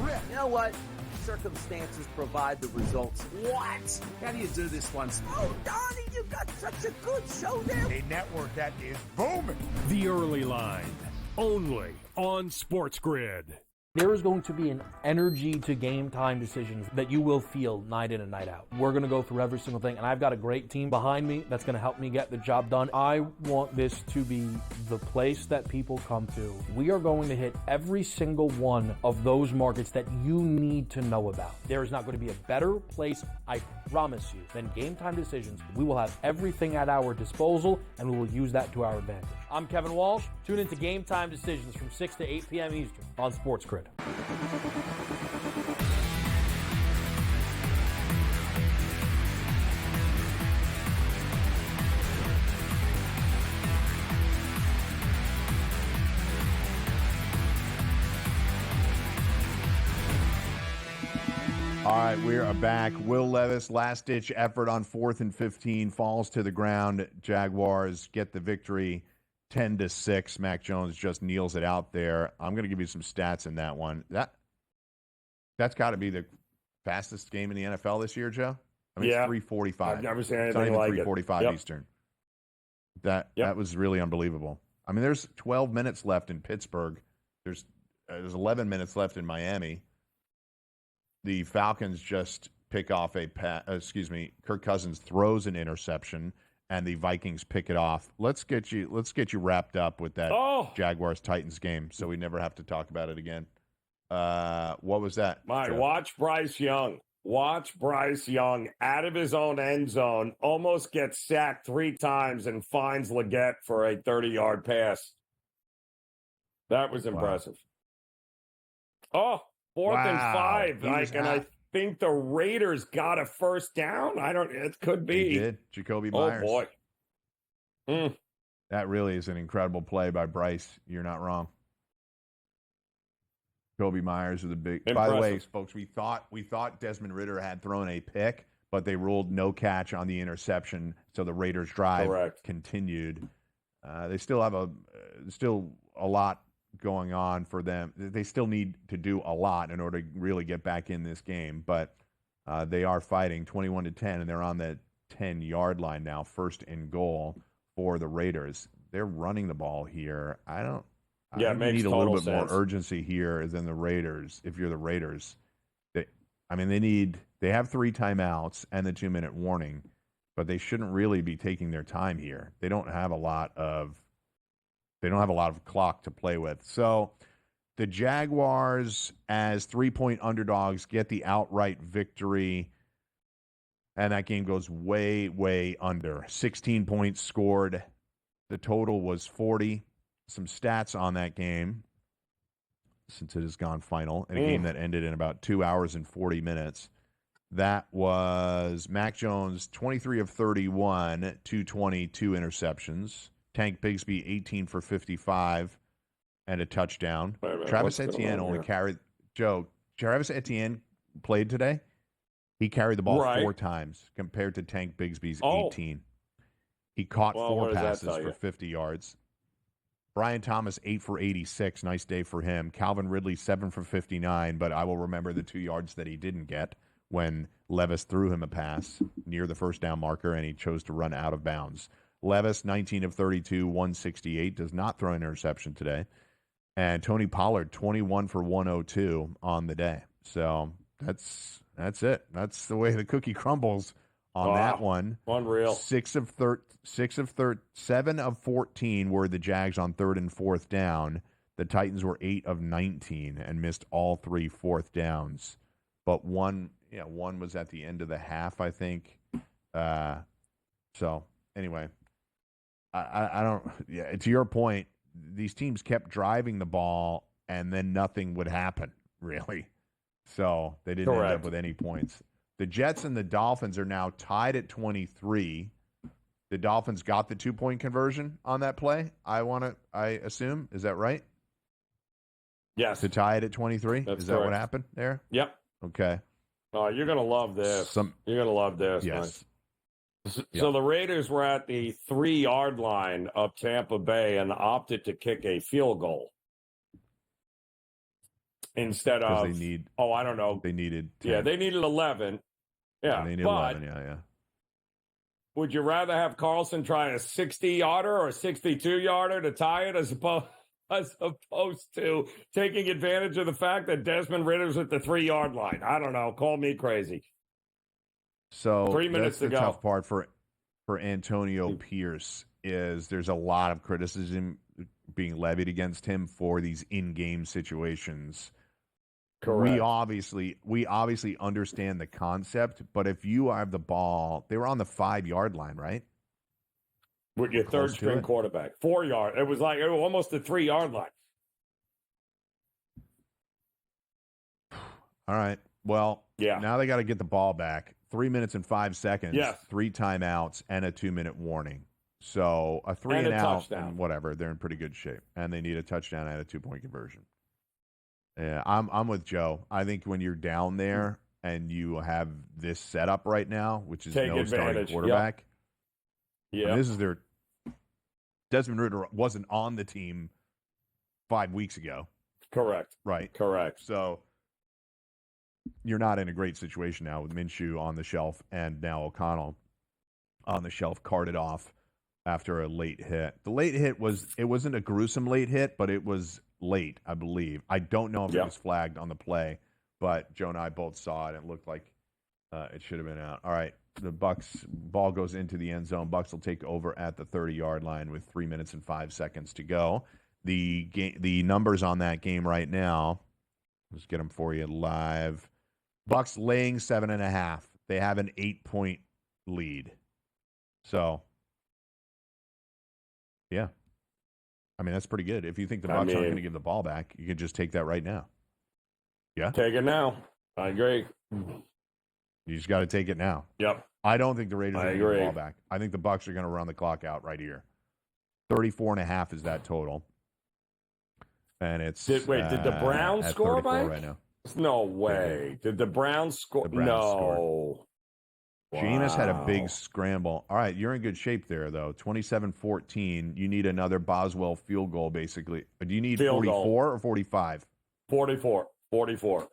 rip. You know what? Circumstances provide the results. What? How do you do this once? Oh, Donnie, you got such a good show there. A network that is booming. The Early Line, only on SportsGrid. There is going to be an energy to game time decisions that you will feel night in and night out. We're going to go through every single thing, and I've got a great team behind me that's going to help me get the job done. I want this to be the place that people come to. We are going to hit every single one of those markets that you need to know about. There is not going to be a better place, I promise you, than Game Time Decisions. We will have everything at our disposal, and we will use that to our advantage. I'm Kevin Walsh. Tune into Game Time Decisions from 6 to 8 p.m. Eastern on SportsGrid. All right, we are back. Will Levis, last-ditch effort on 4th and 15, falls to the ground. Jaguars get the victory 10-6. Mac Jones just kneels it out there. I'm going to give you some stats in that one. That's got to be the fastest game in the NFL this year, Joe. I mean, yeah. It's 3:45. I've never seen It's anything not like even it. 3:45 Yep. Eastern. That was really unbelievable. I mean, there's 12 minutes left in Pittsburgh. There's 11 minutes left in Miami. The Falcons just pick off Kirk Cousins throws an interception, and the Vikings pick it off. Let's get you wrapped up with that Jaguars-Titans game so we never have to talk about it again. What was that? Watch Bryce Young. Watch Bryce Young out of his own end zone, almost gets sacked 3 times and finds Leggett for a 30-yard pass. That was impressive. Wow. 4th and 5. I think the Raiders got a first down. It could be. He did. Jacoby Myers. Oh, boy. That really is an incredible play by Bryce. You're not wrong. Jacoby Myers with a big. Impressive. By the way, folks, we thought Desmond Ridder had thrown a pick, but they ruled no catch on the interception, so the Raiders' drive continued. They still have a lot going on for them. They still need to do a lot in order to really get back in this game, but they are fighting 21-10, and they're on the 10-yard line now, 1st and goal for the Raiders. They're running the ball here. I it makes need a total little bit sense. more urgency here than the Raiders. If you're the Raiders, they have 3 timeouts and the 2-minute warning, but they shouldn't really be taking their time here. They don't have a lot of clock to play with. So the Jaguars, as 3-point underdogs, get the outright victory, and that game goes way, way under. 16 points scored. The total was 40. Some stats on that game, since it has gone final, in a game that ended in about 2 hours and 40 minutes. That was Mac Jones, 23 of 31, 220, 2 interceptions. Tank Bigsby, 18 for 55 and a touchdown. Travis Etienne only carried. Joe, Travis Etienne played today. He carried the ball 4 times compared to Tank Bigsby's 18. He caught 4 passes for 50 yards. Brian Thomas, 8 for 86. Nice day for him. Calvin Ridley, 7 for 59, but I will remember the 2 yards that he didn't get when Levis threw him a pass near the first down marker, and he chose to run out of bounds. Levis, 19 of 32, 168, does not throw an interception today. And Tony Pollard, 21 for 102 on the day. So that's it. That's the way the cookie crumbles on that one. Unreal. 7 of 14 were the Jags on 3rd and 4th down. The Titans were 8 of 19 and missed all 3 4th downs. But one was at the end of the half, I think. So anyway, I don't. Yeah, to your point, these teams kept driving the ball, and then nothing would happen really. So they didn't end up with any points. The Jets and the Dolphins are now tied at 23. The Dolphins got the 2-point conversion on that play. I assume. Is that right? Yes. To tie it at 23? Is that what correct. happened there? Yep. Okay. Oh, you're going to love this. You're going to love this. Yes. So the Raiders were at the 3-yard line of Tampa Bay and opted to kick a field goal instead of they need. I don't know. They needed 10. Yeah, they needed 11. Yeah, they needed but 11. Yeah. would you rather have Carlson try a 60-yarder or a 62-yarder to tie it as opposed to taking advantage of the fact that Desmond Ritter's at the 3-yard line? I don't know. Call me crazy. So 3 minutes that's to the go. tough part for Antonio Pierce is there's a lot of criticism being levied against him for these in-game situations. Correct. We obviously understand the concept, but if you have the ball, they were on the 5-yard line, right? With your third-string quarterback. 4 yard. It was almost the 3-yard line. All right. Well, now they got to get the ball back. 3 minutes and 5 seconds, 3 timeouts, and a 2-minute warning. So a 3 and out, touchdown. and whatever. They're in pretty good shape, and they need a touchdown and a 2-point conversion. Yeah, I'm with Joe. I think when you're down there and you have this setup right now, which is no starting quarterback. Yeah, I mean, this is their Desmond Ridder wasn't on the team 5 weeks ago. Correct. Right. Correct. So you're not in a great situation now with Minshew on the shelf and now O'Connell on the shelf, carted off after a late hit. The late hit wasn't a gruesome late hit, but it was late, I believe. I don't know if it was flagged on the play, but Joe and I both saw it and it looked like it should have been out. All right, the Bucs ball goes into the end zone. Bucs will take over at the 30-yard line with 3 minutes and 5 seconds to go. The numbers on that game right now, let's get them for you live. Bucs laying 7.5. They have an 8-point lead. So, yeah. I mean, that's pretty good. If you think the Bucs aren't going to give the ball back, you can just take that right now. Yeah? Take it now. I agree. You just got to take it now. Yep. I don't think the Raiders are going to give the agree. ball back. I think the Bucs are going to run the clock out right here. 34.5 is that total. And it's did the Browns score, Mike? Right now. No way. Did the Browns score? The Browns scored. Wow. Jameis had a big scramble. All right, you're in good shape there, though. 27-14. You need another Boswell field goal, basically. Do you need 44 or 45? 44. 44.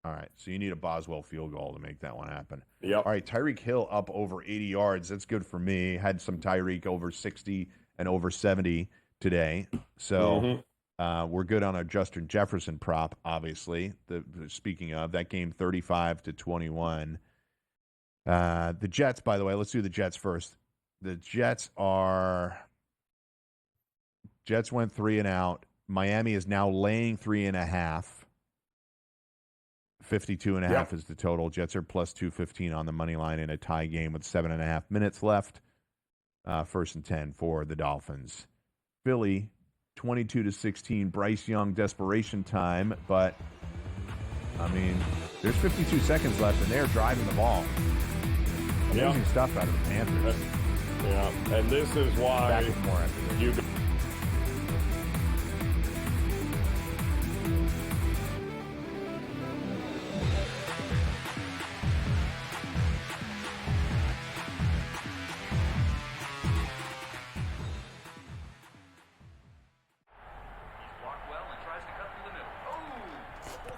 All right, so you need a Boswell field goal to make that one happen. Yep. All right, Tyreek Hill up over 80 yards. That's good for me. Had some Tyreek over 60 and over 70 today. So we're good on our Justin Jefferson prop, obviously. Speaking of, that game 35-21. The Jets, by the way, let's do the Jets first. The Jets went 3 and out. Miami is now laying 3.5. 52.5 is the total. Jets are plus 215 on the money line in a tie game with 7.5 minutes left. 1st and 10 for the Dolphins. Philly, 22-16. Bryce Young desperation time, but I mean, there's 52 seconds left, and they're driving the ball. Amazing stuff out of the Panthers. Yeah, and this is why you.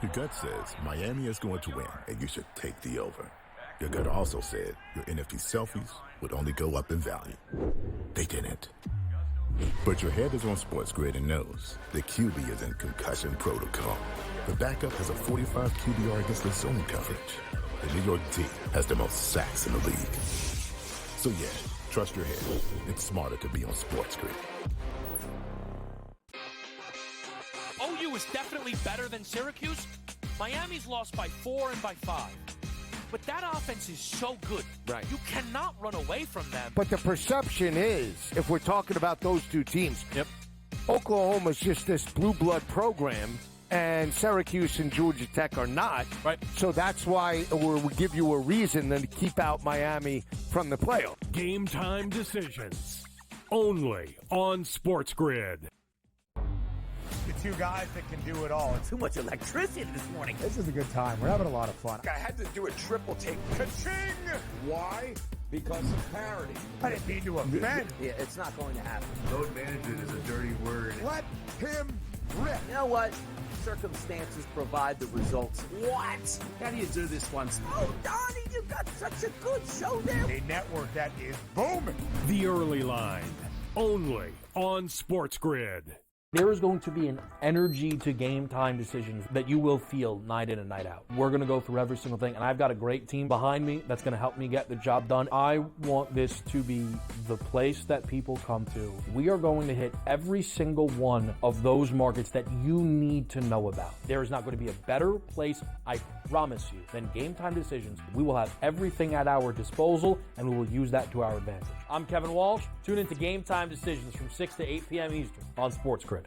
Your gut says Miami is going to win, and you should take the over. Your gut also said your NFT selfies would only go up in value. They didn't. But your head is on SportsGrid and knows the QB is in concussion protocol. The backup has a 45 QBR against the zone coverage. The New York D has the most sacks in the league. So yeah, trust your head. It's smarter to be on SportsGrid. OU is definitely better than Syracuse. Miami's lost by 4 and by 5. But that offense is so good. Right. You cannot run away from them. But the perception is, if we're talking about those two teams, Oklahoma's just this blue blood program, and Syracuse and Georgia Tech are not. Right. So that's why we give you a reason then to keep out Miami from the playoff. Game time decisions. Only on SportsGrid. It's two guys that can do it all. Too much electricity this morning. This is a good time. We're having a lot of fun. I had to do a triple take. Ka-ching! Why? Because of parity. I didn't mean to offend. Yeah, it's not going to happen. Load management is a dirty word. Let him rip. You know what? Circumstances provide the results. What? How do you do this once? Oh, Donnie, you got such a good show there. A network that is booming. The Early Line, only on SportsGrid. There is going to be an energy to game time decisions that you will feel night in and night out. We're going to go through every single thing, and I've got a great team behind me that's going to help me get the job done. I want this to be the place that people come to. We are going to hit every single one of those markets that you need to know about. There is not going to be a better place, I promise you, than Game Time Decisions. We will have everything at our disposal, and we will use that to our advantage. I'm Kevin Walsh. Tune into Game Time Decisions from 6 to 8 p.m. Eastern on SportsGrid.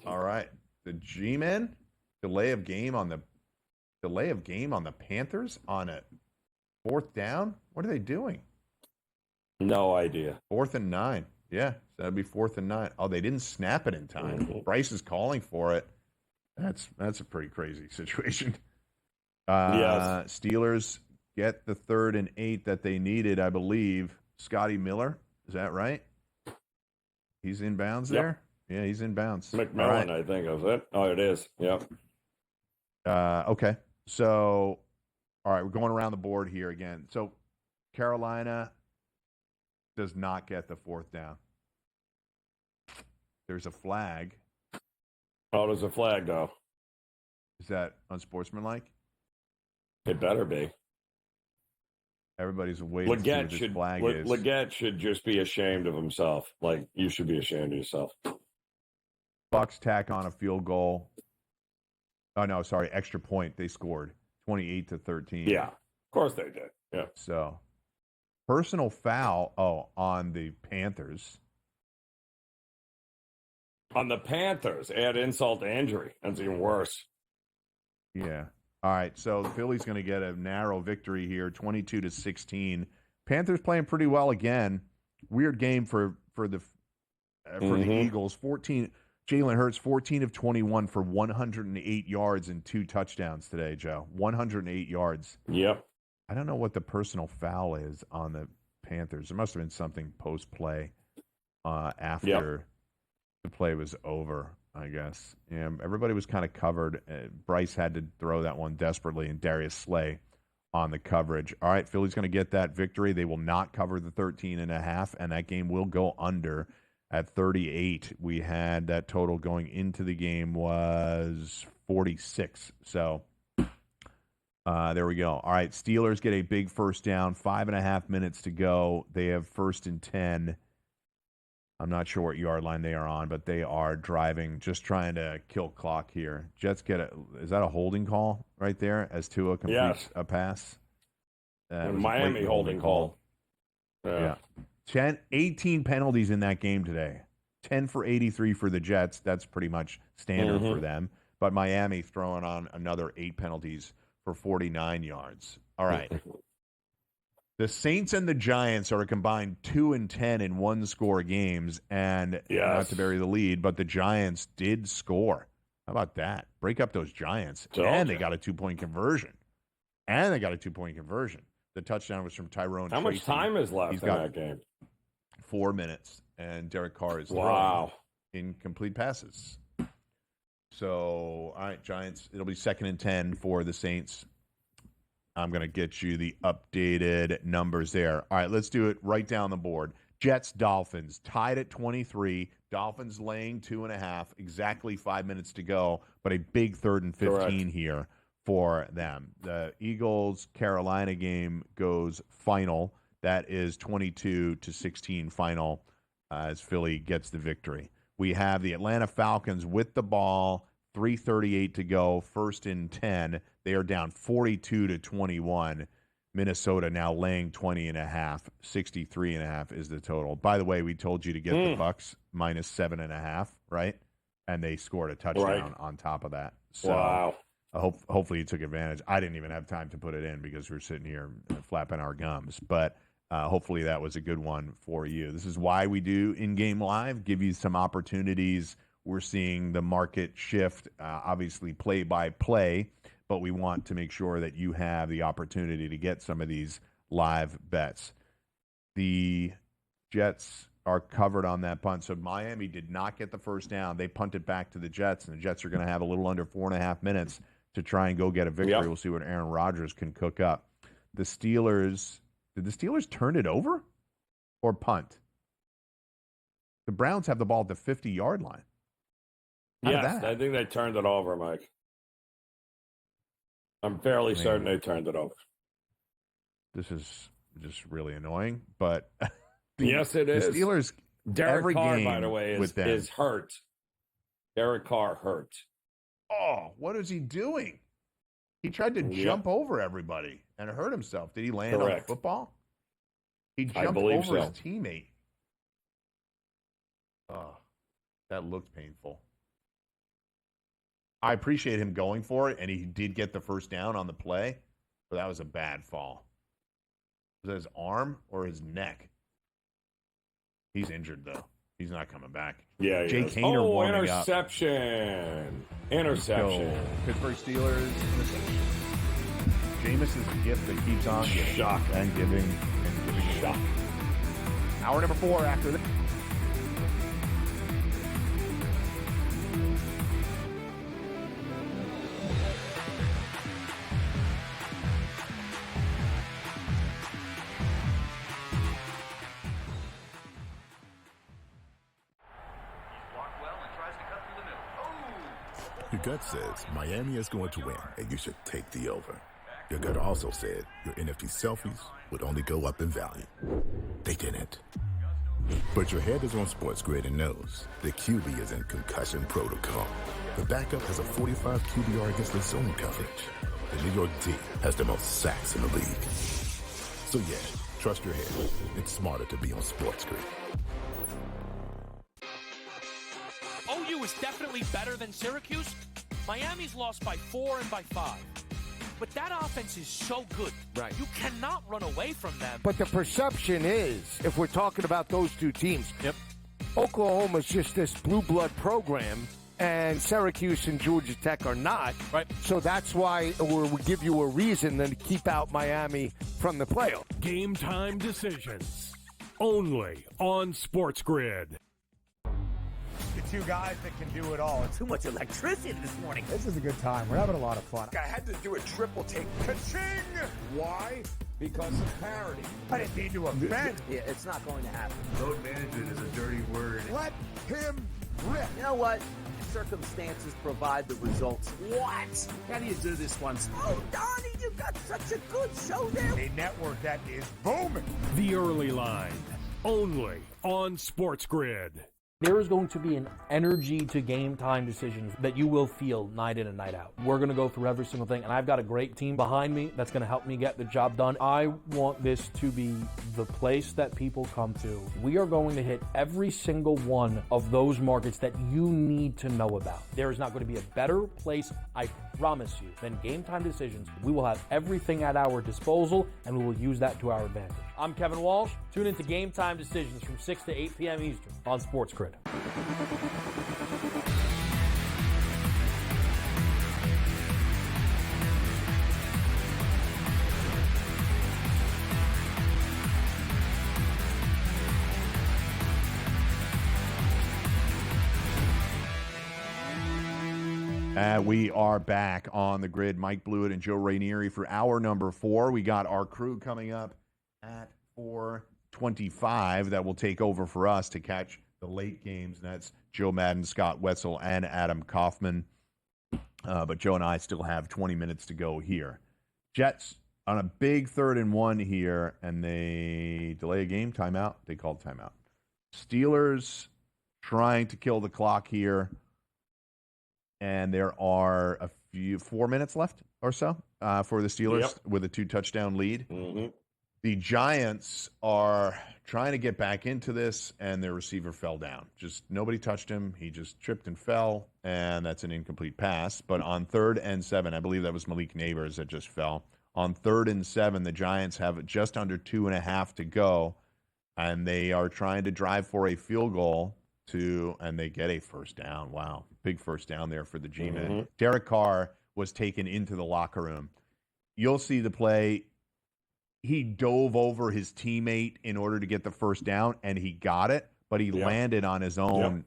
All right, the G-men delay of game on the Panthers on a 4th down. What are they doing? No idea. 4th and 9. Yeah, so that'd be 4th and 9. Oh, they didn't snap it in time. Mm-hmm. Bryce is calling for it. That's a pretty crazy situation. Yes. Steelers get the 3rd and 8 that they needed, I believe. Scotty Miller, is that right? He's in bounds there? Yeah, he's in bounds. McMillan, I think, is it? Oh, it is. Yep. Okay. So, all right, we're going around the board here again. So, Carolina does not get the 4th down. There's a flag. Oh, there's a flag, though. Is that unsportsmanlike? It better be. Everybody's waiting to see what this flag is. Leggett should just be ashamed of himself. Like, you should be ashamed of yourself. Bucks tack on a field goal. Oh, no, sorry, extra point. They scored 28-13. Yeah, of course they did. Yeah. So, personal foul, on the Panthers. On the Panthers, add insult to injury. That's even worse. Yeah. All right, so the Phillies going to get a narrow victory here, 22-16. Panthers playing pretty well again. Weird game for the Eagles. 14. Jalen Hurts, 14 of 21 for 108 yards and 2 touchdowns today, Joe. 108 yards. Yep. I don't know what the personal foul is on the Panthers. There must have been something post-play after the play was over, I guess. Yeah, everybody was kind of covered. Bryce had to throw that one desperately, and Darius Slay on the coverage. All right, Philly's going to get that victory. They will not cover the 13.5, and that game will go under at 38. We had that total going into the game was 46. So there we go. All right, Steelers get a big first down. 5.5 minutes to go. They have 1st and 10. I'm not sure what yard line they are on, but they are driving, just trying to kill clock here. Jets get is that a holding call right there as Tua completes a pass? Miami holding call. Yeah. 18 penalties in that game today. 10 for 83 for the Jets. That's pretty much standard for them. But Miami throwing on another 8 penalties for 49 yards. All right. The Saints and the Giants are a combined 2-10 in one-score games, and not to bury the lead, but the Giants did score. How about that? Break up those Giants. And they got a 2-point conversion. The touchdown was from Tyrone How Tracy. much time is left He's in got that game? 4 minutes, and Derek Carr is Wow. throwing incomplete passes. So, all right, Giants, it'll be 2nd and 10 for the Saints. I'm going to get you the updated numbers there. All right, let's do it right down the board. Jets, Dolphins, tied at 23. Dolphins laying 2.5. Exactly 5 minutes to go, but a big 3rd and 15 here for them. The Eagles-Carolina game goes final. That is 22-16 final as Philly gets the victory. We have the Atlanta Falcons with the ball, 3:38 to go, 1st and 10. They are down 42-21. Minnesota now laying 20.5, 63.5 is the total. By the way, we told you to get the Bucks minus 7.5, right? And they scored a touchdown on top of that. So wow. Hopefully you took advantage. I didn't even have time to put it in because we're sitting here flapping our gums. But hopefully that was a good one for you. This is why we do in-game live, give you some opportunities. We're seeing the market shift, obviously play-by-play, but we want to make sure that you have the opportunity to get some of these live bets. The Jets are covered on that punt. So Miami did not get the first down. They punted back to the Jets, and the Jets are going to have a little under 4.5 minutes to try and go get a victory. Yep. We'll see what Aaron Rodgers can cook up. The Steelers, did the Steelers turn it over or punt? The Browns have the ball at the 50-yard line. Yes, I think they turned it over, Mike. I'm fairly certain they turned it over. This is just really annoying, but yes, it is. The Steelers, Derek Carr, by the way, is hurt. Derek Carr hurt. Oh, what is he doing? He tried to jump over everybody and hurt himself. Did he land on the football? He jumped over his teammate. Oh, that looked painful. I appreciate him going for it, and he did get the first down on the play, but that was a bad fall. Was that his arm or his neck? He's injured, though. He's not coming back. Yeah, Jake Hayner warming interception. up. Interception. Pittsburgh Steelers. Jameis is the gift that keeps on giving. Shock. And giving. Shock. Hour number 4 after this. Your gut says Miami is going to win, and you should take the over. Your gut also said your NFT selfies would only go up in value. They didn't. But your head is on SportsGrid and knows the QB is in concussion protocol. The backup has a 45 QBR against the zone coverage. The New York D has the most sacks in the league. So yeah, trust your head. It's smarter to be on SportsGrid. OU is definitely better than Syracuse. Miami's lost by 4 and by 5. But that offense is so good. Right. You cannot run away from them. But the perception is, if we're talking about those two teams, Oklahoma's just this blue blood program, and Syracuse and Georgia Tech are not. Right. So that's why we give you a reason then to keep out Miami from the playoff. Game time decisions. Only on SportsGrid. The two guys that can do it all. Too much electricity this morning. This is a good time. We're having a lot of fun. I had to do a triple take. Ka-ching! Why? Because of parity. I didn't mean to offend. Yeah, it's not going to happen. Load management is a dirty word. Let him rip. You know what? Circumstances provide the results. What? How do you do this once? Oh, Donnie, you've got such a good show there. A network that is booming. The early line. Only on SportsGrid. There is going to be an energy to game time decisions that you will feel night in and night out. We're going to go through every single thing, and I've got a great team behind me that's going to help me get the job done. I want this to be the place that people come to. We are going to hit every single one of those markets that you need to know about. There is not going to be a better place, I promise you, than Game Time Decisions. We will have everything at our disposal, and we will use that to our advantage. I'm Kevin Walsh. Tune into Game Time Decisions from 6 to 8 p.m. Eastern on SportsGrid. We are back on the grid. Mike Blewitt and Joe Raineri for hour number 4. We got our crew coming up at 4:25 that will take over for us to catch the late games. And that's Joe Madden, Scott Wetzel, and Adam Kaufman. But Joe and I still have 20 minutes to go here. Jets on a big 3rd and 1 here, and they delay a game. Timeout. They called timeout. Steelers trying to kill the clock here. And there are 4 minutes left or so for the Steelers with a 2-touchdown lead. Mm-hmm. The Giants are trying to get back into this, and their receiver fell down. Just nobody touched him. He just tripped and fell, and that's an incomplete pass. But on 3rd and 7, I believe that was Malik Neighbors that just fell. On 3rd and 7, the Giants have just under 2.5 to go, and they are trying to drive for a field goal and they get a first down. Wow, big first down there for the G-men. Mm-hmm. Derek Carr was taken into the locker room. You'll see the play. He dove over his teammate in order to get the first down, and he got it, but he landed on his own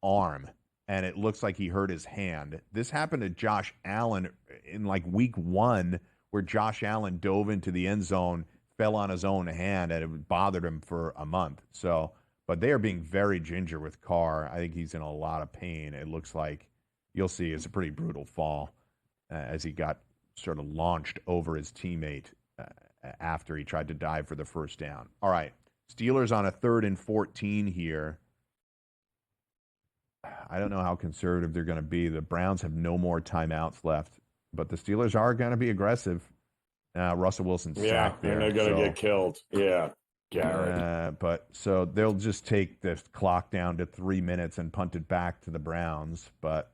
arm, and it looks like he hurt his hand. This happened to Josh Allen in like week 1, where Josh Allen dove into the end zone, fell on his own hand, and it bothered him for a month. So, but they are being very ginger with Carr. I think he's in a lot of pain. It looks like you'll see it's a pretty brutal fall as he got sort of launched over his teammate after he tried to dive for the first down. All right, Steelers on a 3rd and 14 here. I don't know how conservative they're going to be. The Browns have no more timeouts left, but the Steelers are going to be aggressive. Russell Wilson's sacked there. And they're going to get killed. Yeah, Garrett. But so they'll just take the clock down to 3 minutes and punt it back to the Browns. But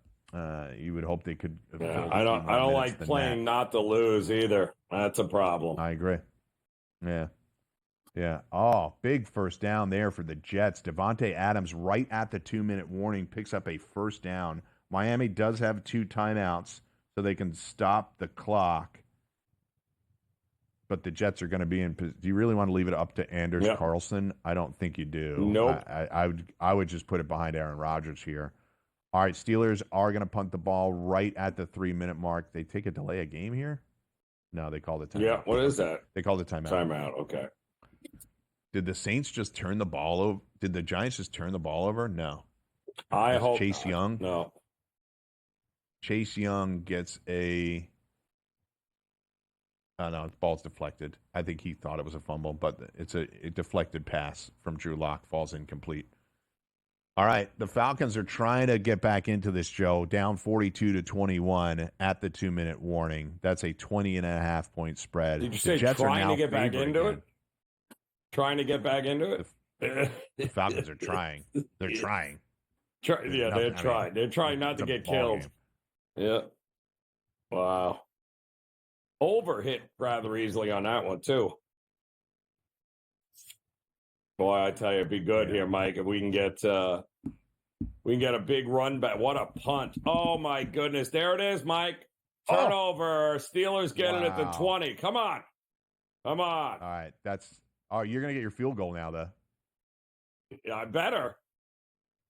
you would hope they could. I don't like playing not to lose either. That's a problem. I agree. Yeah. Oh, big first down there for the Jets. Devontae Adams right at the 2-minute warning picks up a first down. Miami does have 2 timeouts, so they can stop the clock. But the Jets are going to be in. Do you really want to leave it up to Anders Carlson? I don't think you do. Nope. I would just put it behind Aaron Rodgers here. All right, Steelers are going to punt the ball right at the 3-minute mark. They take a delay of game here? No, they called it timeout. Yeah, what is that? They called it timeout. Timeout, okay. Did the Saints just turn the ball over? Did the Giants just turn the ball over? No. I hope Chase Young? No. Chase Young gets a... no, the ball's deflected. I think he thought it was a fumble, but it's a deflected pass from Drew Lock, falls incomplete. All right, the Falcons are trying to get back into this, Joe, down 42-21 at the 2-minute warning. That's a 20.5-point spread. Did you say trying to get back into it? Trying to get back into it? The Falcons are trying. They're trying. They're trying. They're trying not to get killed. Yeah. Wow. Over hit rather easily on that one, too. Boy, I tell you, it'd be good here, Mike, if we can get a big run back. What a punt. Oh, my goodness. There it is, Mike. Turnover. Steelers get it at the 20. Come on. Come on. All right. You're going to get your field goal now, though. I better.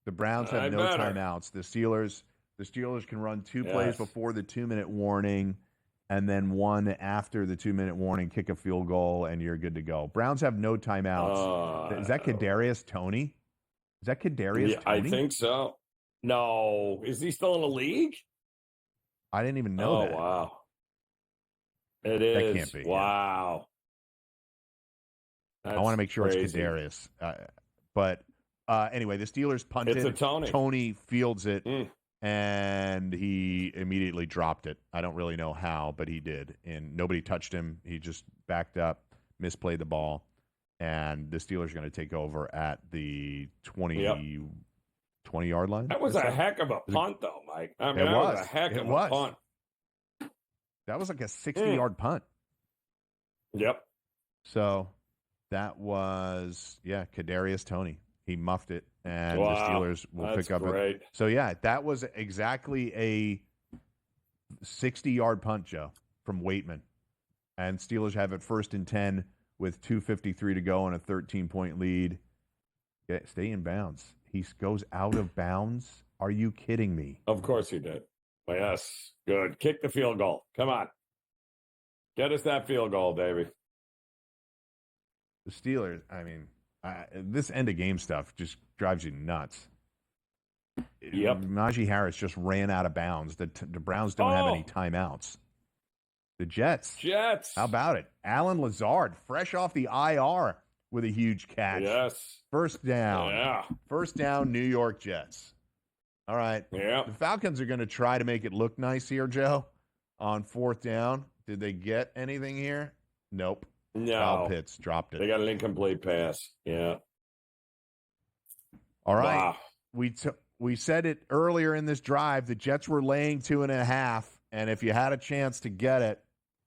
The Browns have no timeouts. The Steelers can run 2 plays before the 2-minute warning, and then 1 after the 2-minute warning, kick a field goal, and you're good to go. Browns have no timeouts. Is that Kadarius Toney? Is that Kadarius Toney? I think so. No. Is he still in the league? I didn't even know that. Oh, wow. It is. That can't be. Wow. I want to make sure it's Kadarius. But anyway, the Steelers punted. It's a Toney. Toney fields it. And he immediately dropped it. I don't really know how, but he did. And nobody touched him. He just backed up, misplayed the ball. And the Steelers are going to take over at the 20-yard line. That was a heck of a punt, though, Mike. I mean, that was a heck of a punt. That was like a 60-yard punt. Yep. So that was, Kadarius Toney. He muffed it, and the Steelers will pick up it. So, that was exactly a 60-yard punt, Joe, from Waitman. And Steelers have it 1st and 10 with 2:53 to go and a 13-point lead. Stay in bounds. He goes out of bounds. Are you kidding me? Of course he did. Well, yes. Good. Kick the field goal. Come on. Get us that field goal, baby. The Steelers, I mean... this end-of-game stuff just drives you nuts. Yep. Najee Harris just ran out of bounds. The Browns don't have any timeouts. The Jets. How about it? Alan Lazard, fresh off the IR with a huge catch. Yes. First down. Yeah. First down, New York Jets. All right. Yeah. The Falcons are going to try to make it look nice here, Joe, on 4th down. Did they get anything here? Nope. No. Kyle Pitts dropped it. They got an incomplete pass. Yeah. All right. Wow. We said it earlier in this drive. The Jets were laying 2.5, and if you had a chance to get it,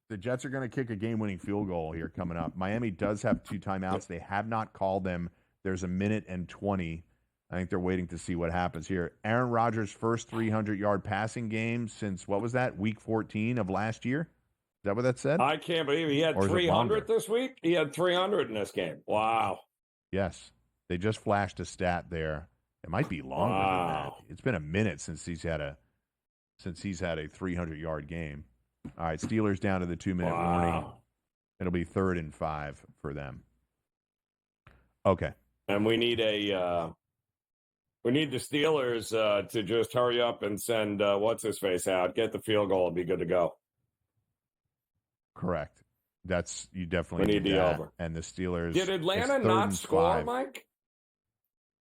the Jets are going to kick a game-winning field goal here coming up. Miami does have 2 timeouts. They have not called them. There's 1:20. I think they're waiting to see what happens here. Aaron Rodgers' first 300-yard passing game since, what was that, week 14 of last year? Is that what that said? I can't believe he had 300 this week. He had 300 in this game. Wow. Yes. They just flashed a stat there. It might be longer than that. It's been a minute since he's had a 300-yard game. All right, Steelers down to the 2-minute warning. It'll be 3rd and 5 for them. Okay. And we need we need the Steelers to just hurry up and send what's-his-face out. Get the field goal and be good to go. Correct. You definitely need the that. over. And the Steelers. Did Atlanta not score, Mike?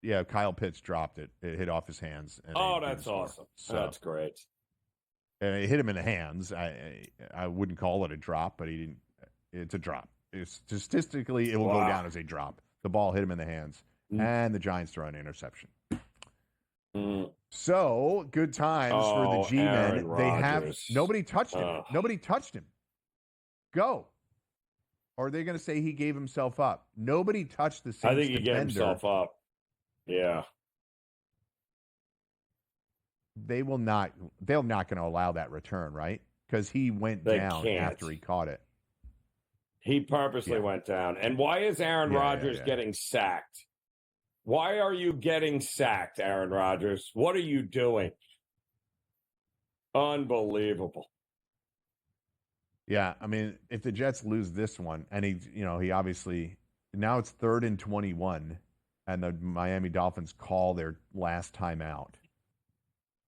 Yeah, Kyle Pitts dropped it. It hit off his hands. And that's awesome. So, that's great. And it hit him in the hands. I wouldn't call it a drop, but he didn't. It's a drop. Statistically, it will go down as a drop. The ball hit him in the hands, and the Giants throw an interception. So good times for the G-men. They have nobody touched him. Nobody touched him. Go. Or are they going to say he gave himself up? Nobody touched the Saints I think he defender. gave himself up. Yeah. They're not going to allow that return, right? Because he went down after he caught it. He purposely went down. And why is Aaron Rodgers getting sacked? Why are you getting sacked, Aaron Rodgers? What are you doing? Unbelievable. Yeah, I mean, if the Jets lose this one, and he obviously now it's 3rd and 21, and the Miami Dolphins call their last time out.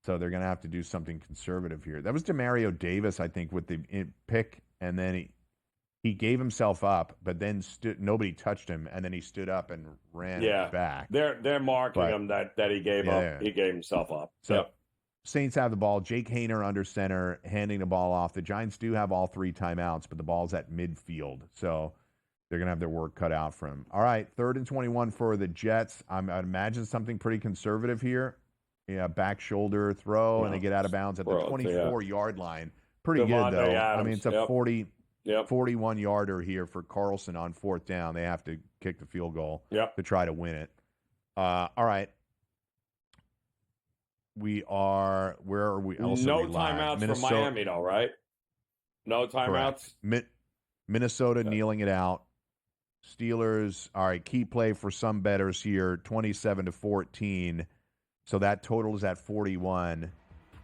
So they're going to have to do something conservative here. That was Demario Davis, I think, with the pick, and then he gave himself up, but then nobody touched him, and then he stood up and ran back. They're marking him that he gave up. Yeah. He gave himself up. So Saints have the ball. Jake Hayner under center, handing the ball off. The Giants do have all 3 timeouts, but the ball's at midfield, so they're going to have their work cut out for him. All right, 3rd and 21 for the Jets. I'd imagine something pretty conservative here. Yeah, back shoulder throw, and they get out of bounds at the 24-yard line. Pretty good, though. Adams. I mean, it's a 41-yarder here for Carlson on 4th down. They have to kick the field goal to try to win it. All right. Where are we? No timeouts for Miami, though, right? No timeouts? Minnesota kneeling it out. Steelers, all right, key play for some bettors here, 27-14. So that total is at 41.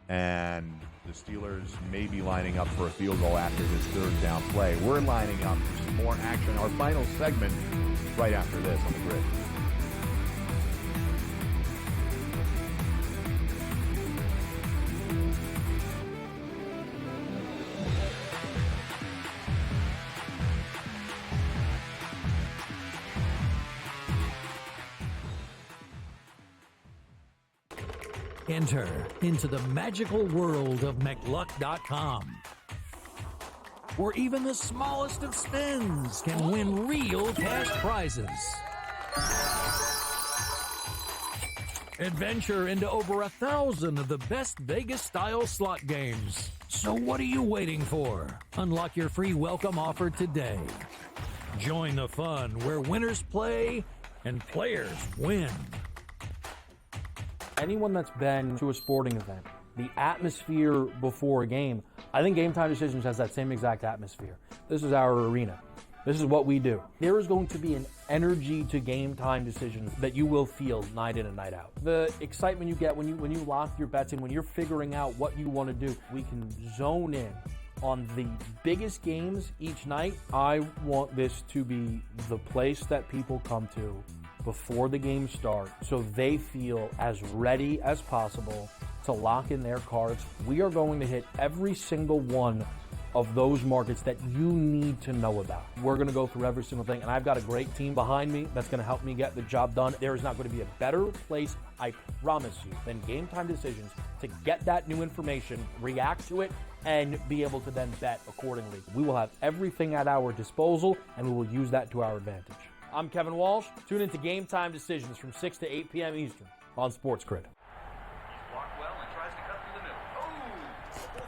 And the Steelers may be lining up for a field goal after this 3rd down play. We're lining up for some more action. Our final segment right after this on the grid. Enter into the magical world of McLuck.com, where even the smallest of spins can win real cash prizes. Adventure into over 1,000 of the best Vegas-style slot games. So what are you waiting for? Unlock your free welcome offer today. Join the fun where winners play and players win. Anyone that's been to a sporting event, the atmosphere before a game, I think Game Time Decisions has that same exact atmosphere. This is our arena. This is what we do. There is going to be an energy to Game Time Decisions that you will feel night in and night out. The excitement you get when you lock your bets in, when you're figuring out what you want to do, we can zone in on the biggest games each night. I want this to be the place that people come to before the game starts, so they feel as ready as possible to lock in their cards. We are going to hit every single one of those markets that you need to know about. We're going to go through every single thing, and I've got a great team behind me that's going to help me get the job done. There is not going to be a better place, I promise you, than Game Time Decisions to get that new information, react to it, and be able to then bet accordingly. We will have everything at our disposal, and we will use that to our advantage. I'm Kevin Walsh. Tune into Game Time Decisions from 6 to 8 p.m. Eastern on SportsGrid.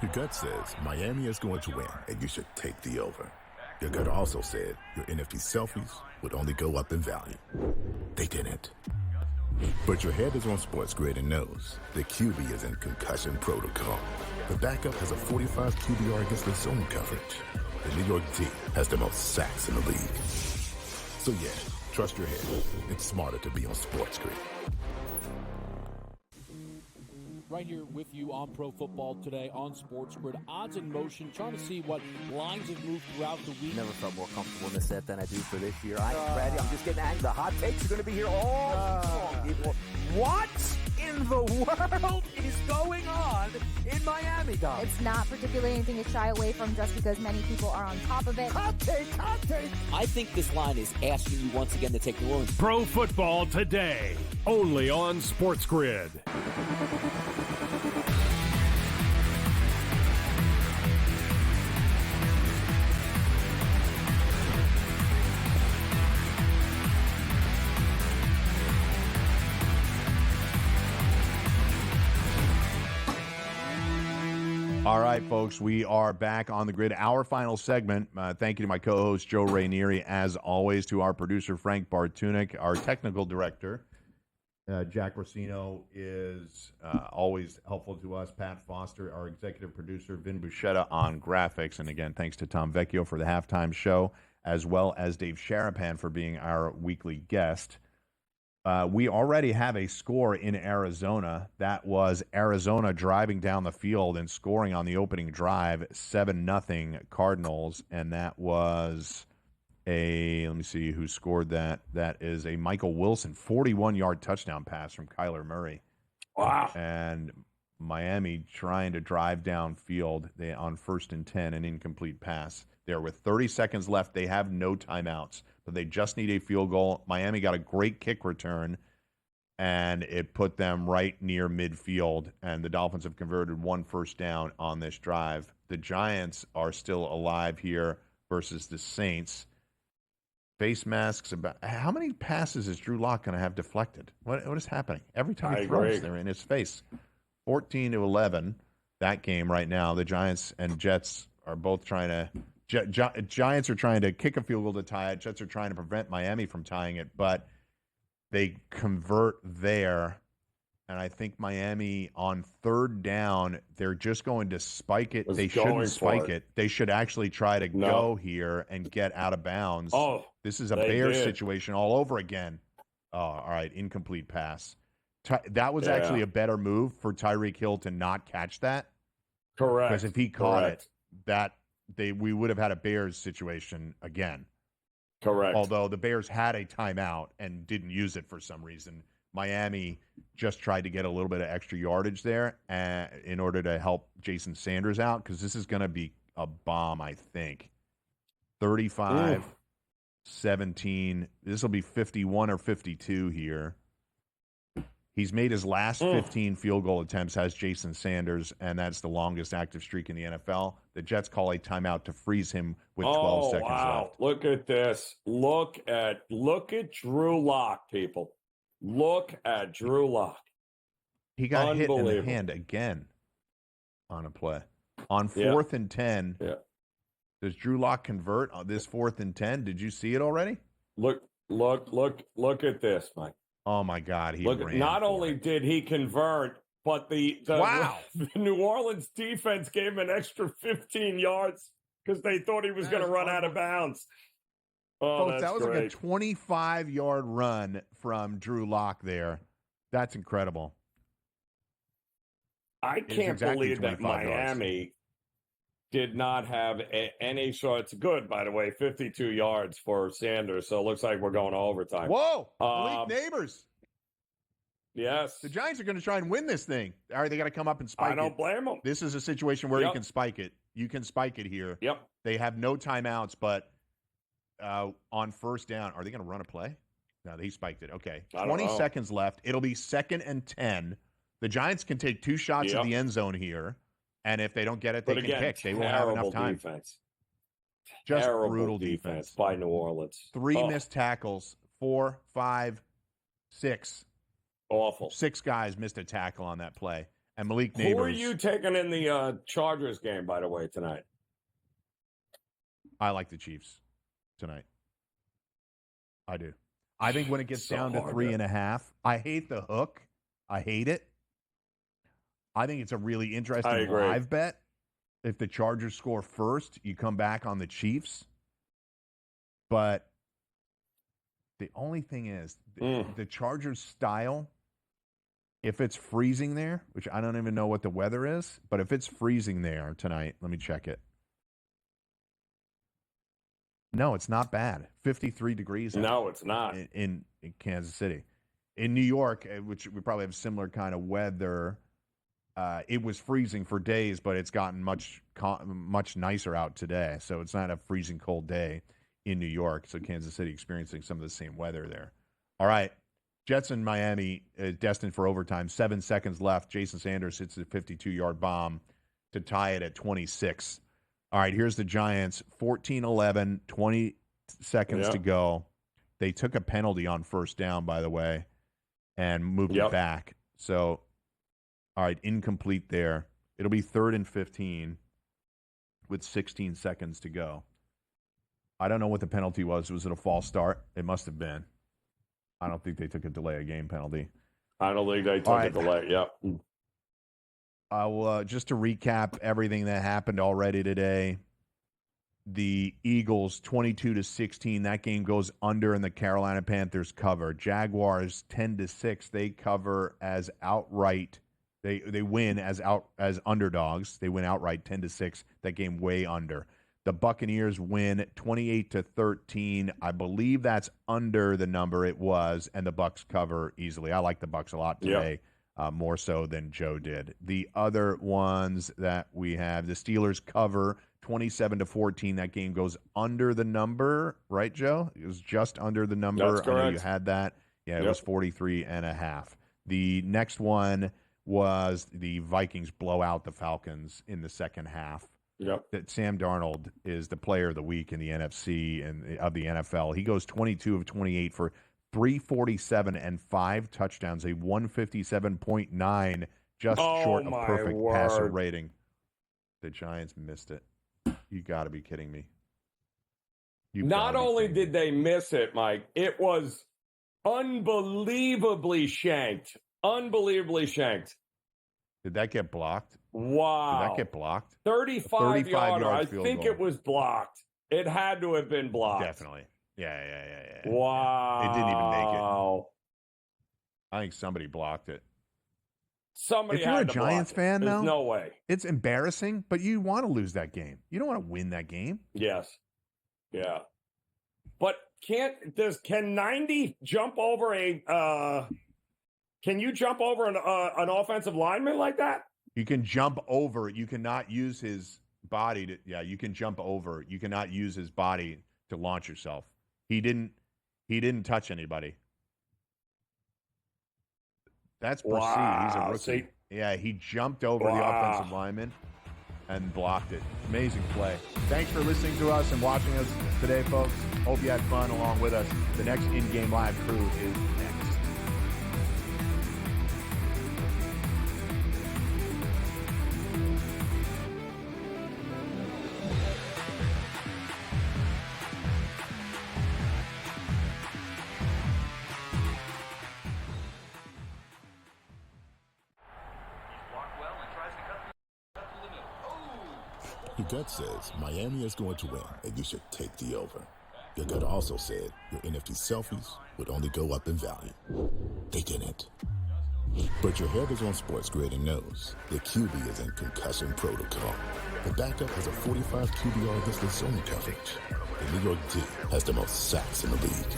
Your gut says Miami is going to win, and you should take the over. Your gut also said your NFT selfies would only go up in value. They didn't. But your head is on SportsGrid and knows the QB is in concussion protocol. The backup has a 45 QBR against the zone coverage. The New York D has the most sacks in the league. So yeah, trust your head. It's smarter to be on SportsGrid. Right here with you on Pro Football Today on SportsGrid. Odds in motion, trying to see what lines have moved throughout the week. Never felt more comfortable in this set than I do for this year. I'm ready. I'm just getting angry. The hot takes are going to be here all long, people. What in the world is going on in Miami, Dom? It's not particularly anything to shy away from just because many people are on top of it. Hot take. I think this line is asking you once again to take New Orleans. Pro Football Today, only on SportsGrid. All right, folks, we are back on the grid. Our final segment. Thank you to my co-host, Joe Raineri, as always, to our producer, Frank Bartunik, our technical director. Jack Rossino is always helpful to us. Pat Foster, our executive producer, Vin Buscetta on graphics. And again, thanks to Tom Vecchio for the halftime show, as well as Dave Sharapan for being our weekly guest. We already have a score in Arizona. That was Arizona driving down the field and scoring on the opening drive, 7-0 Cardinals. And that was let me see who scored that. That is a Michael Wilson 41-yard touchdown pass from Kyler Murray. Wow. And Miami trying to drive downfield on 1st and 10, an incomplete pass. There with 30 seconds left, they have no timeouts, but they just need a field goal. Miami got a great kick return, and it put them right near midfield, and the Dolphins have converted 1 first down on this drive. The Giants are still alive here versus the Saints. Face masks. How many passes is Drew Lock going to have deflected? What is happening? Every time he throws, they're in his face. 14-11, that game right now. The Giants and Jets are both trying to Giants are trying to kick a field goal to tie it. Jets are trying to prevent Miami from tying it, but they convert there. And I think Miami on 3rd down, they're just going to spike it. They shouldn't spike it. They should actually try to go here and get out of bounds. Oh, this is a Bears situation all over again. Oh, all right, incomplete pass. That was actually a better move for Tyreek Hill to not catch that. Correct. Because if he caught it, we would have had a Bears situation again. Correct. Although the Bears had a timeout and didn't use it for some reason. Miami just tried to get a little bit of extra yardage there in order to help Jason Sanders out, because this is going to be a bomb, I think. 35-17. This will be 51 or 52 here. He's made his last 15 field goal attempts, has Jason Sanders, and that's the longest active streak in the NFL. The Jets call a timeout to freeze him with 12 seconds left. Look at this. Look at Drew Lock, people. Look at Drew Lock. He got hit in the hand again on a play. On 4th and 10, does Drew Lock convert on this 4th and 10? Did you see it already? Look at this, Mike. Oh, my God. Not only did he convert, but the New Orleans defense gave him an extra 15 yards because they thought he was going to run out of bounds. Oh, folks, that was great. Like a 25-yard run from Drew Lock there. That's incredible. I can't believe that Miami did not have any shots. Good, by the way, 52 yards for Sanders. So it looks like we're going to overtime. Whoa! Malik Neighbors. Yes. The Giants are going to try and win this thing. All right, they got to come up and spike it. I don't blame them. This is a situation where you can spike it. You can spike it here. Yep. They have no timeouts, but on first down, are they going to run a play? No, they spiked it. Okay. 20 seconds left. It'll be 2nd and 10. The Giants can take 2 shots at the end zone here, and if they don't get it, they can kick. They won't have enough time. Defense. Just terrible brutal defense by New Orleans. 3 missed tackles, 4, 5, 6. Awful. 6 guys missed a tackle on that play. And Malik Neighbors. Who are you taking in the Chargers game, by the way, tonight? I like the Chiefs tonight. I do. I think when it gets down to 3.5, I hate the hook. I hate it. I think it's a really interesting live bet. If the Chargers score first, you come back on the Chiefs. But the only thing is, the Chargers style, if it's freezing there, which I don't even know what the weather is, but if it's freezing there tonight, let me check it. No, it's not bad. 53 degrees. No, it's not. In Kansas City. In New York, which we probably have similar kind of weather, it was freezing for days, but it's gotten much nicer out today. So it's not a freezing cold day in New York. So Kansas City experiencing some of the same weather there. All right. Jets in Miami destined for overtime. 7 seconds left. Jason Sanders hits a 52-yard bomb to tie it at 26. All right, here's the Giants. 14-11, 20 seconds to go. They took a penalty on first down, by the way, and moved it back. So, all right, incomplete there. It'll be 3rd and 15 with 16 seconds to go. I don't know what the penalty was. Was it a false start? It must have been. I don't think they took a delay of game penalty. I don't think they took a delay. Yep. Just to recap everything that happened already today, the Eagles 22-16. That game goes under, and the Carolina Panthers cover. Jaguars 10-6. They cover as outright. They win as underdogs. They win outright 10-6. That game way under. The Buccaneers win 28-13. I believe that's under the number it was, and the Bucs cover easily. I like the Bucs a lot today. More so than Joe did. The other ones that we have, the Steelers cover 27-14. That game goes under the number, right, Joe? It was just under the number. That's correct. I know you had that. Yeah, it was 43.5. The next one was the Vikings blow out the Falcons in the second half. That Sam Darnold is the player of the week in the NFC and of the NFL. He goes 22 of 28 for 347 and 5 touchdowns, a 157.9, just short of perfect passer rating. The Giants missed it. You got to be kidding me. Not only did they miss it, Mike, it was unbelievably shanked. Unbelievably shanked. Did that get blocked? Wow. Did that get blocked? 35-yarder. I think goal. It was blocked. It had to have been blocked. Definitely. Yeah. Wow. It didn't even make it. I think somebody blocked it. Somebody if you're had a to Giants block fan, it. There's though, no way. It's embarrassing, but you want to lose that game. You don't want to win that game. Yes. Yeah. But can 90 jump over can you jump over an offensive lineman like that? You can jump over. You cannot use his body to. Yeah, you can jump over. You cannot use his body to launch yourself. He didn't touch anybody. That's Brissett. Wow. He's a rookie. Yeah, he jumped over the offensive lineman and blocked it. Amazing play. Thanks for listening to us and watching us today, folks. Hope you had fun along with us. The next in-game live crew is next. Your gut says Miami is going to win, and you should take the over. Your gut also said your NFT selfies would only go up in value. They didn't. But your head is on SportsGrid and knows the QB is in concussion protocol. The backup has a 45 QBR listed zone coverage. The New York D has the most sacks in the league.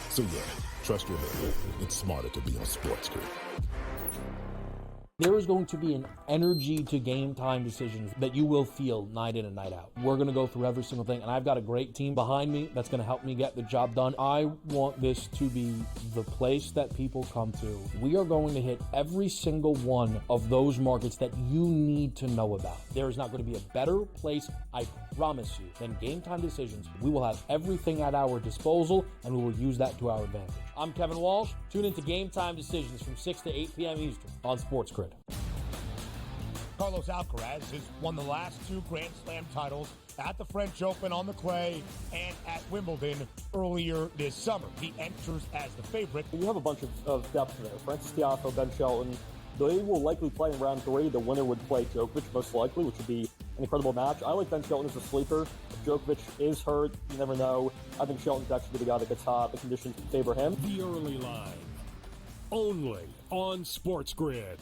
So yeah, trust your head. It's smarter to be on SportsGrid. There is going to be an energy to game time decisions that you will feel night in and night out. We're going to go through every single thing, and I've got a great team behind me that's going to help me get the job done. I want this to be the place that people come to. We are going to hit every single one of those markets that you need to know about. There is not going to be a better place, I promise you, than Game Time Decisions. We will have everything at our disposal, and we will use that to our advantage. I'm Kevin Walsh. Tune into Game Time Decisions from 6 to 8 p.m. Eastern on SportsGrid. Carlos Alcaraz has won the last 2 Grand Slam titles at the French Open on the clay and at Wimbledon earlier this summer. He enters as the favorite. You have a bunch of depth there. Francis Tiafoe, Ben Shelton. They will likely play in round 3. The winner would play Djokovic, most likely, which would be an incredible match. I like Ben Shelton as a sleeper. If Djokovic is hurt, you never know. I think Shelton's actually the guy that gets hot. The conditions favor him. The early line, only on SportsGrid.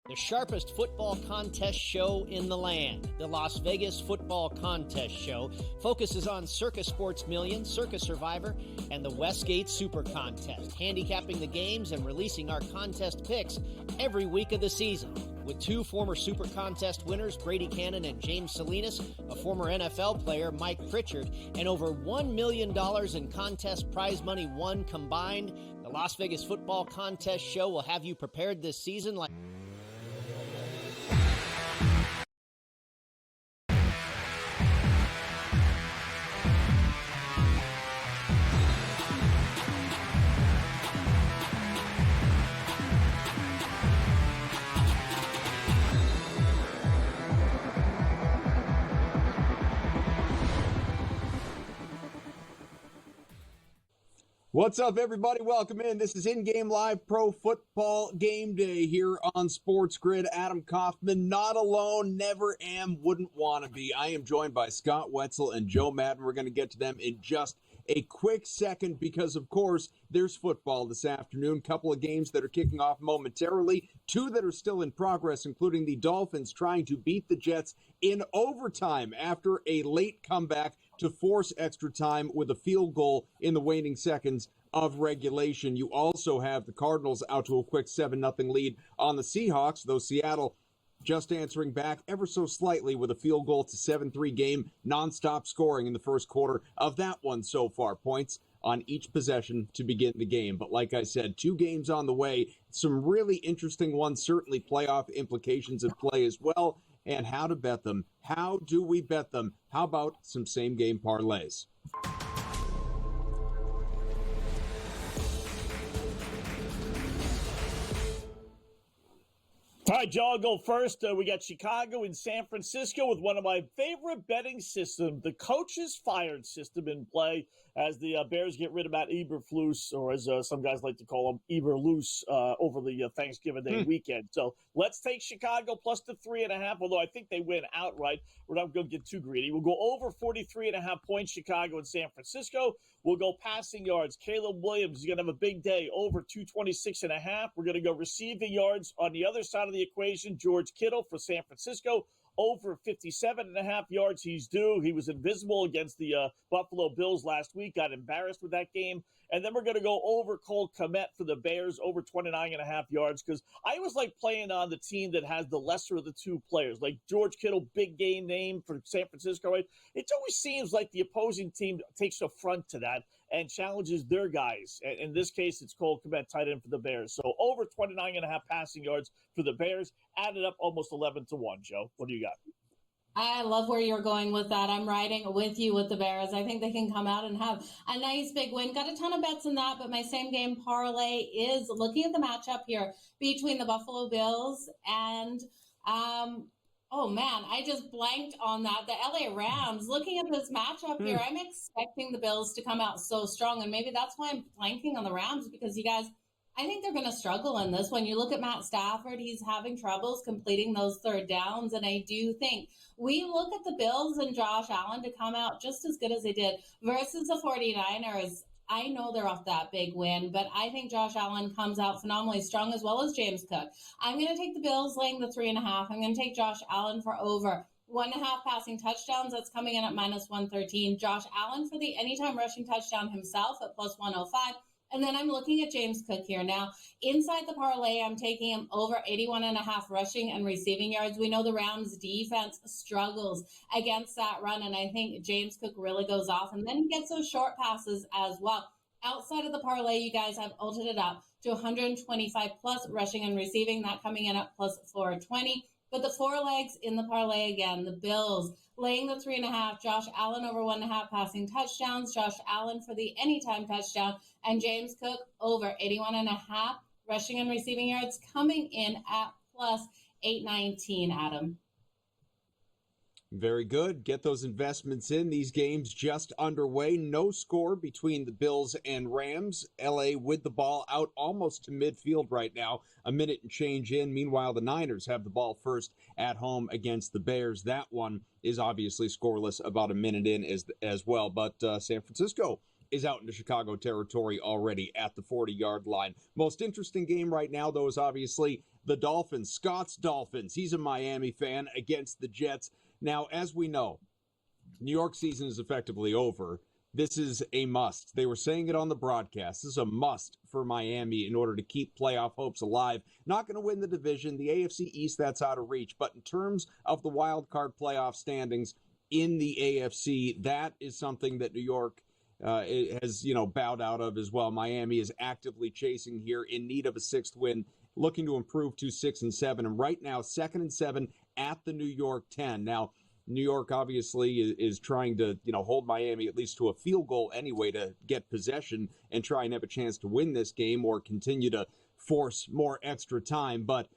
The sharpest football contest show in the land, the Las Vegas Football Contest Show, focuses on Circus Sports Million, Circus Survivor, and the Westgate Super Contest, handicapping the games and releasing our contest picks every week of the season. With 2 former Super Contest winners, Brady Cannon and James Salinas, a former NFL player, Mike Pritchard, and over $1 million in contest prize money won combined, the Las Vegas Football Contest Show will have you prepared this season like... What's up, everybody? Welcome in. This is In-Game Live Pro Football Game Day here on SportsGrid. Adam Kaufman, not alone, never am, wouldn't want to be. I am joined by Scott Wetzel and Joe Madden. We're going to get to them in just a quick second because, of course, there's football this afternoon. Couple of games that are kicking off momentarily. 2 that are still in progress, including the Dolphins trying to beat the Jets in overtime after a late comeback to force extra time with a field goal in the waning seconds of regulation. You also have the Cardinals out to a quick 7-0 lead on the Seahawks, though Seattle just answering back ever so slightly with a field goal to 7-3 game, nonstop scoring in the first quarter of that one so far. Points on each possession to begin the game. But like I said, 2 games on the way, some really interesting ones, certainly playoff implications at play as well. And how to bet them. How do we bet them? How about some same-game parlays? All right, Joe, I'll go first. We got Chicago and San Francisco with one of my favorite betting systems, the coaches fired system in play as the Bears get rid of Matt Eberflus, or as some guys like to call him, Eberloose, over the Thanksgiving Day weekend. So let's take Chicago plus the 3.5, although I think they win outright. We're not going to get too greedy. We'll go over 43.5 points, Chicago and San Francisco. We'll go passing yards. Caleb Williams is going to have a big day, over 226.5. We're going to go receiving yards on the other side of the equation. George Kittle for San Francisco, over 57.5 yards he's due. He was invisible against the Buffalo Bills last week, got embarrassed with that game. And then we're going to go over Cole Kmet for the Bears, over 29.5 yards, because I always like playing on the team that has the lesser of the 2 players, like George Kittle, big game name for San Francisco. Right? It always seems like the opposing team takes affront to that and challenges their guys. In this case, it's Cole Kmet, tight end for the Bears. So over 29.5 passing yards for the Bears, added up almost 11-1. Joe, what do you got? I love where you're going with that. I'm riding with you with the Bears. I think they can come out and have a nice big win. Got a ton of bets in that, but my same game parlay is looking at the matchup here between the Buffalo Bills and, oh man, I just blanked on that. The LA Rams. Looking at this matchup here, I'm expecting the Bills to come out so strong, and maybe that's why I'm blanking on the Rams, because you guys, I think they're going to struggle in this. When you look at Matt Stafford, he's having troubles completing those third downs. And I do think we look at the Bills and Josh Allen to come out just as good as they did versus the 49ers. I know they're off that big win, but I think Josh Allen comes out phenomenally strong, as well as James Cook. I'm going to take the Bills laying the 3.5. I'm going to take Josh Allen for over 1.5 passing touchdowns. That's coming in at -113. Josh Allen for the anytime rushing touchdown himself at +105. And then I'm looking at James Cook here. Now, inside the parlay, I'm taking him over 81.5 rushing and receiving yards. We know the Rams defense struggles against that run, and I think James Cook really goes off. And then he gets those short passes as well. Outside of the parlay, you guys have altered it up to 125 plus rushing and receiving, that coming in at plus 420. But the 4 legs in the parlay again, the Bills laying the 3.5, Josh Allen over 1.5 passing touchdowns, Josh Allen for the anytime touchdown, and James Cook over 81.5 rushing and receiving yards, coming in at plus 819, Adam. Very good. Get those investments in. These games just underway. No score between the Bills and Rams. LA with the ball out almost to midfield right now. A minute and change in. Meanwhile, the Niners have the ball first at home against the Bears. That one is obviously scoreless, about a minute in as well. But San Francisco is out into Chicago territory already at the 40-yard line. Most interesting game right now, though, is obviously the Dolphins. Scott's Dolphins. He's a Miami fan against the Jets. Now, as we know, New York season is effectively over. This is a must. They were saying it on the broadcast. This is a must for Miami in order to keep playoff hopes alive. Not going to win the division. The AFC East, that's out of reach. But in terms of the wild card playoff standings in the AFC, that is something that New York has, bowed out of as well. Miami is actively chasing here, in need of a 6th win, looking to improve to 6-7. And right now, 2-7 at the New York 10. Now, New York obviously is trying to, hold Miami at least to a field goal anyway to get possession and try and have a chance to win this game or continue to force more extra time. But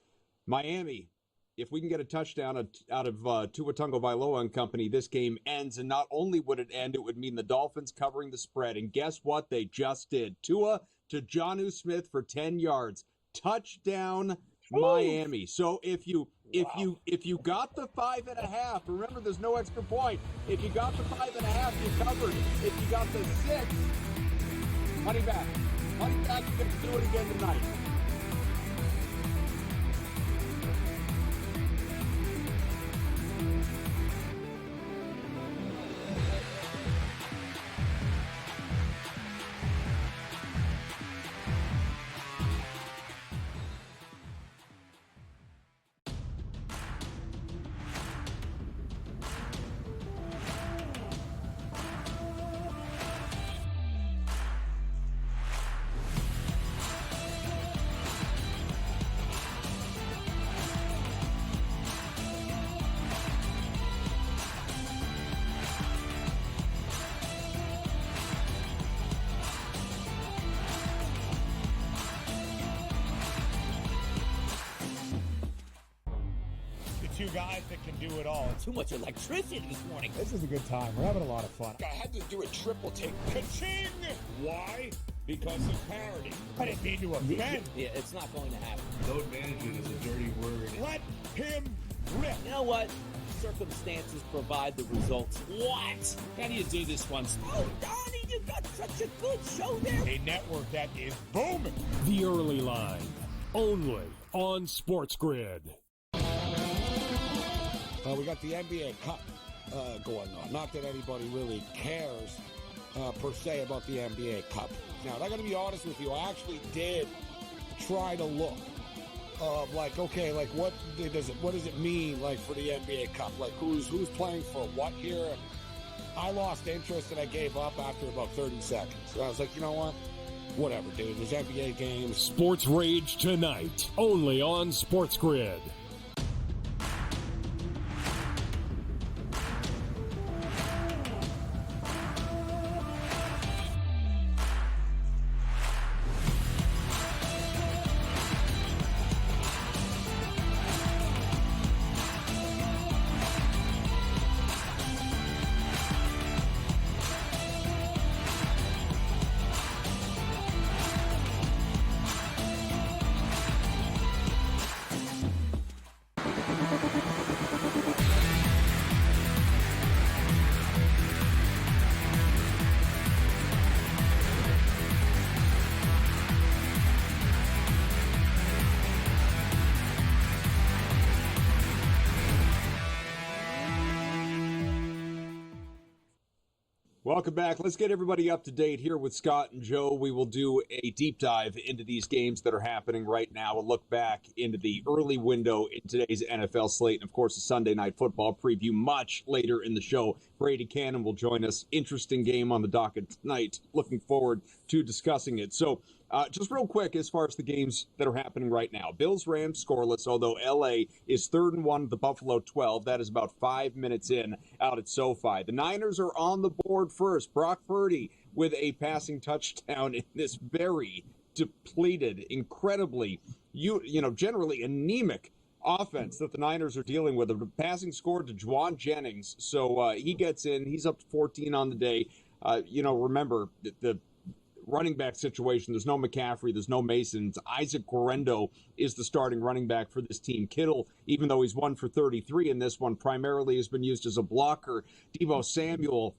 Miami, if we can get a touchdown out of Tua Tagovailoa and company, this game ends. And not only would it end, it would mean the Dolphins covering the spread. And guess what? They just did. Tua to Jonnu Smith for 10 yards. Touchdown, Miami. So if you got the 5.5, remember there's no extra point. If you got the 5.5, you covered. If you got the 6, money back. Money back, you can do it again tonight. Two guys that can do it all. Too much electricity this morning. This is a good time. We're having a lot of fun. I had to do a triple take. Ka-ching! Why? Because of parity. I didn't mean to offend. Yeah, it's not going to happen. Load management is a dirty word. Let him rip. You know what? Circumstances provide the results. What? How do you do this one? Oh, Donnie, you got such a good show there. A network that is booming. The Early Line, only on SportsGrid. We got the NBA Cup going on. Not that anybody really cares per se about the NBA Cup. Now, I'm going to be honest with you. I actually did try to look what does it mean like for the NBA Cup? Like who's playing for what here? And I lost interest and I gave up after about 30 seconds. So I was like, you know what? Whatever, dude. There's NBA games. Sports Rage tonight, only on SportsGrid. Welcome back. Let's get everybody up to date here with Scott and Joe. We will do a deep dive into these games that are happening right now, a look back into the early window in today's NFL slate, and of course, a Sunday Night Football preview much later in the show. Brady Cannon will join us. Interesting game on the docket tonight. Looking forward to discussing it. So, just real quick, as far as the games that are happening right now, Bills-Rams scoreless, although LA is 3-1 at the Buffalo 12. That is about 5 minutes in out at SoFi. The Niners are on the board first. Brock Purdy with a passing touchdown in this very depleted, incredibly, generally anemic offense that the Niners are dealing with. A passing score to Juwan Jennings. So he gets in. He's up to 14 on the day. Remember, the running back situation, there's no McCaffrey, there's no Mason. It's Isaac Guerrero is the starting running back for this team. Kittle, even though he's 1 for 33 in this one, primarily has been used as a blocker. Deebo Samuel,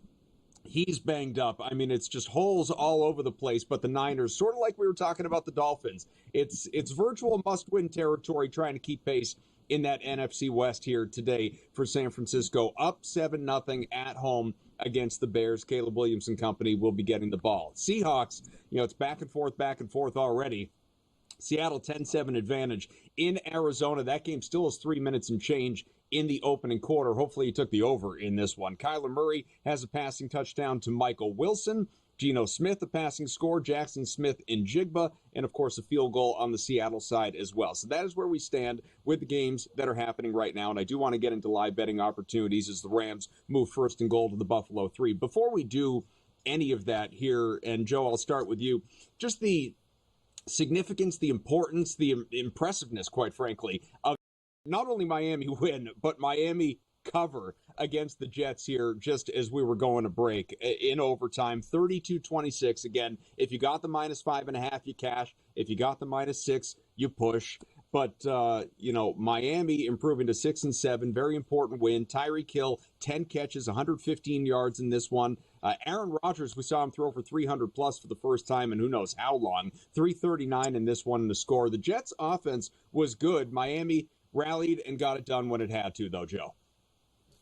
he's banged up. I mean, it's just holes all over the place. But the Niners, sort of like we were talking about the Dolphins, it's virtual must-win territory, trying to keep pace in that NFC West here today for San Francisco. Up 7-0 at home against the Bears. Caleb Williams and company will be getting the ball. Seahawks, it's back and forth already. Seattle 10-7 advantage in Arizona. That game still is 3 minutes and change in the opening quarter. Hopefully he took the over in this one. Kyler Murray has a passing touchdown to Michael Wilson. Geno Smith, a passing score, Jackson Smith in Jigba, and of course a field goal on the Seattle side as well. So that is where we stand with the games that are happening right now, and I do want to get into live betting opportunities as the Rams move first and goal to the Buffalo 3. Before we do any of that here, and Joe, I'll start with you, just the significance, the importance, the impressiveness, quite frankly, of not only Miami win, but Miami cover against the Jets here just as we were going to break in overtime. 32-26. Again, if you got the -5.5, you cash. If you got the -6, you push. But, Miami improving to 6-7. Very important win. Tyreek Hill, 10 catches, 115 yards in this one. Aaron Rodgers, we saw him throw for 300-plus for the first time in who knows how long. 339 in this one to score. The Jets' offense was good. Miami rallied and got it done when it had to, though, Joe.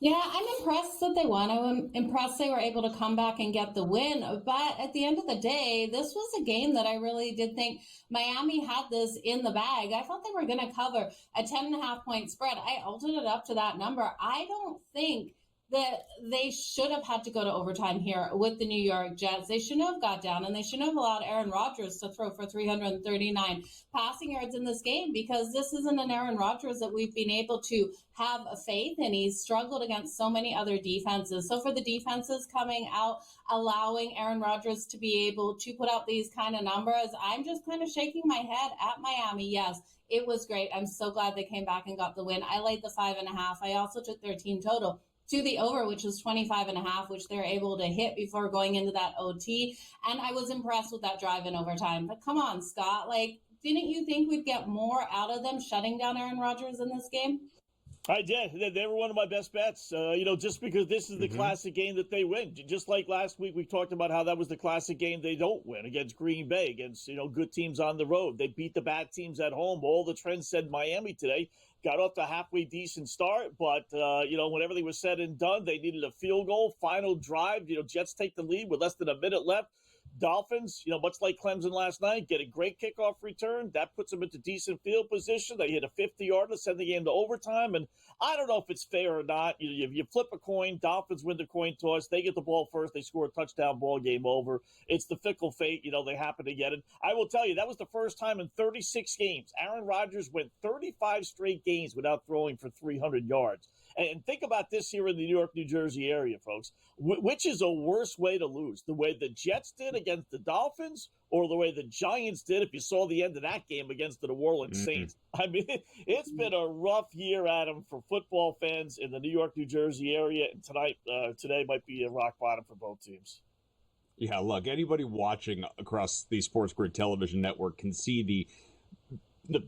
Yeah, I'm impressed that they won. I'm impressed they were able to come back and get the win. But at the end of the day, this was a game that I really did think Miami had this in the bag. I thought they were going to cover a 10.5-point spread. I altered it up to that number. I don't think that they should have had to go to overtime here with the New York Jets. They shouldn't have got down, and they shouldn't have allowed Aaron Rodgers to throw for 339 passing yards in this game, because this isn't an Aaron Rodgers that we've been able to have a faith in. He's struggled against so many other defenses. So for the defenses coming out, allowing Aaron Rodgers to be able to put out these kind of numbers, I'm just kind of shaking my head at Miami. Yes, it was great. I'm so glad they came back and got the win. I laid the 5.5. I also took their team total to the over, which was 25.5, which they're able to hit before going into that OT. And I was impressed with that drive in overtime. But come on, Scott, didn't you think we'd get more out of them shutting down Aaron Rodgers in this game? I did. They were one of my best bets, just because this is the classic game that they win. Just like last week, we talked about how that was the classic game they don't win against Green Bay, against, good teams on the road. They beat the bad teams at home. All the trends said Miami today. Got off to a halfway decent start, but, when everything was said and done, they needed a field goal. Final drive, Jets take the lead with less than a minute left. Dolphins, much like Clemson last night, get a great kickoff return. That puts them into decent field position. They hit a 50-yarder, send the game to overtime. And I don't know if it's fair or not. You flip a coin, Dolphins win the coin toss. They get the ball first. They score a touchdown, ball game over. It's the fickle fate. They happen to get it. I will tell you, that was the first time in 36 games. Aaron Rodgers went 35 straight games without throwing for 300 yards. And think about this here in the New York, New Jersey area, folks. Which is a worse way to lose? The way the Jets did against the Dolphins, or the way the Giants did, if you saw the end of that game against the New Orleans Saints? I mean, it's been a rough year, Adam, for football fans in the New York, New Jersey area. And today might be a rock bottom for both teams. Yeah, look, anybody watching across the SportsGrid television network can see the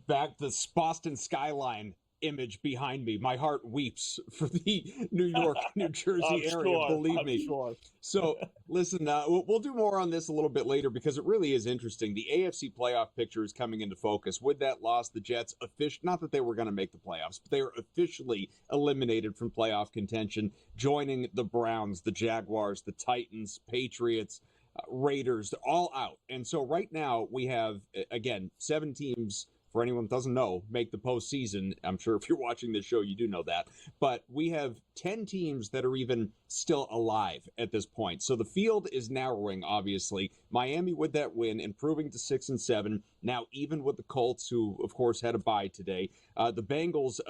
Boston skyline image behind me. My heart weeps for the New York, New Jersey area, believe me. Sure. So, listen, we'll do more on this a little bit later because it really is interesting. The AFC playoff picture is coming into focus. With that loss, the Jets, not that they were going to make the playoffs, but they were officially eliminated from playoff contention, joining the Browns, the Jaguars, the Titans, Patriots, Raiders, all out. And so right now we have, again, 7 teams. For anyone that doesn't know, make the postseason. I'm sure if you're watching this show, you do know that. But we have 10 teams that are even still alive at this point. So the field is narrowing, obviously. Miami with that win, improving to 6-7. Now even with the Colts, who, of course, had a bye today. The Bengals,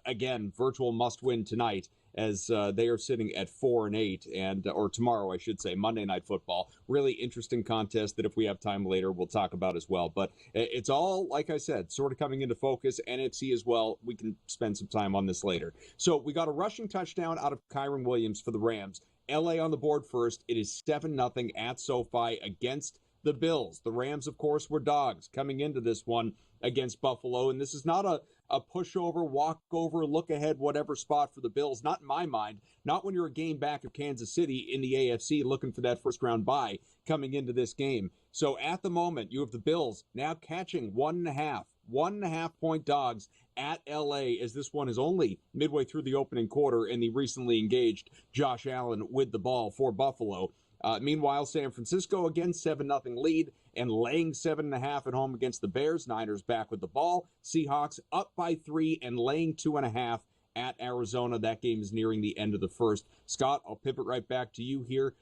again, virtual must-win tonight, as they are sitting at 4-8, or tomorrow, I should say, Monday Night Football. Really interesting contest that if we have time later, we'll talk about as well. But it's all, like I said, sort of coming into focus. NFC as well. We can spend some time on this later. So we got a rushing touchdown out of Kyron Williams for the Rams. LA on the board first. It is 7-0 at SoFi against the Bills. The Rams, of course, were dogs coming into this one against Buffalo. And this is not a pushover, walkover, look ahead, whatever spot for the Bills. Not in my mind. Not when you're a game back of Kansas City in the AFC looking for that first round bye coming into this game. So at the moment, you have the Bills now catching 1.5 point dogs at LA, as this one is only midway through the opening quarter, and the recently engaged Josh Allen with the ball for Buffalo. Meanwhile, San Francisco again 7-0 lead and laying 7.5 at home against the Bears. Niners back with the ball. Seahawks up by 3 and laying 2.5 at Arizona. That game is nearing the end of the first. Scott, I'll pivot right back to you here.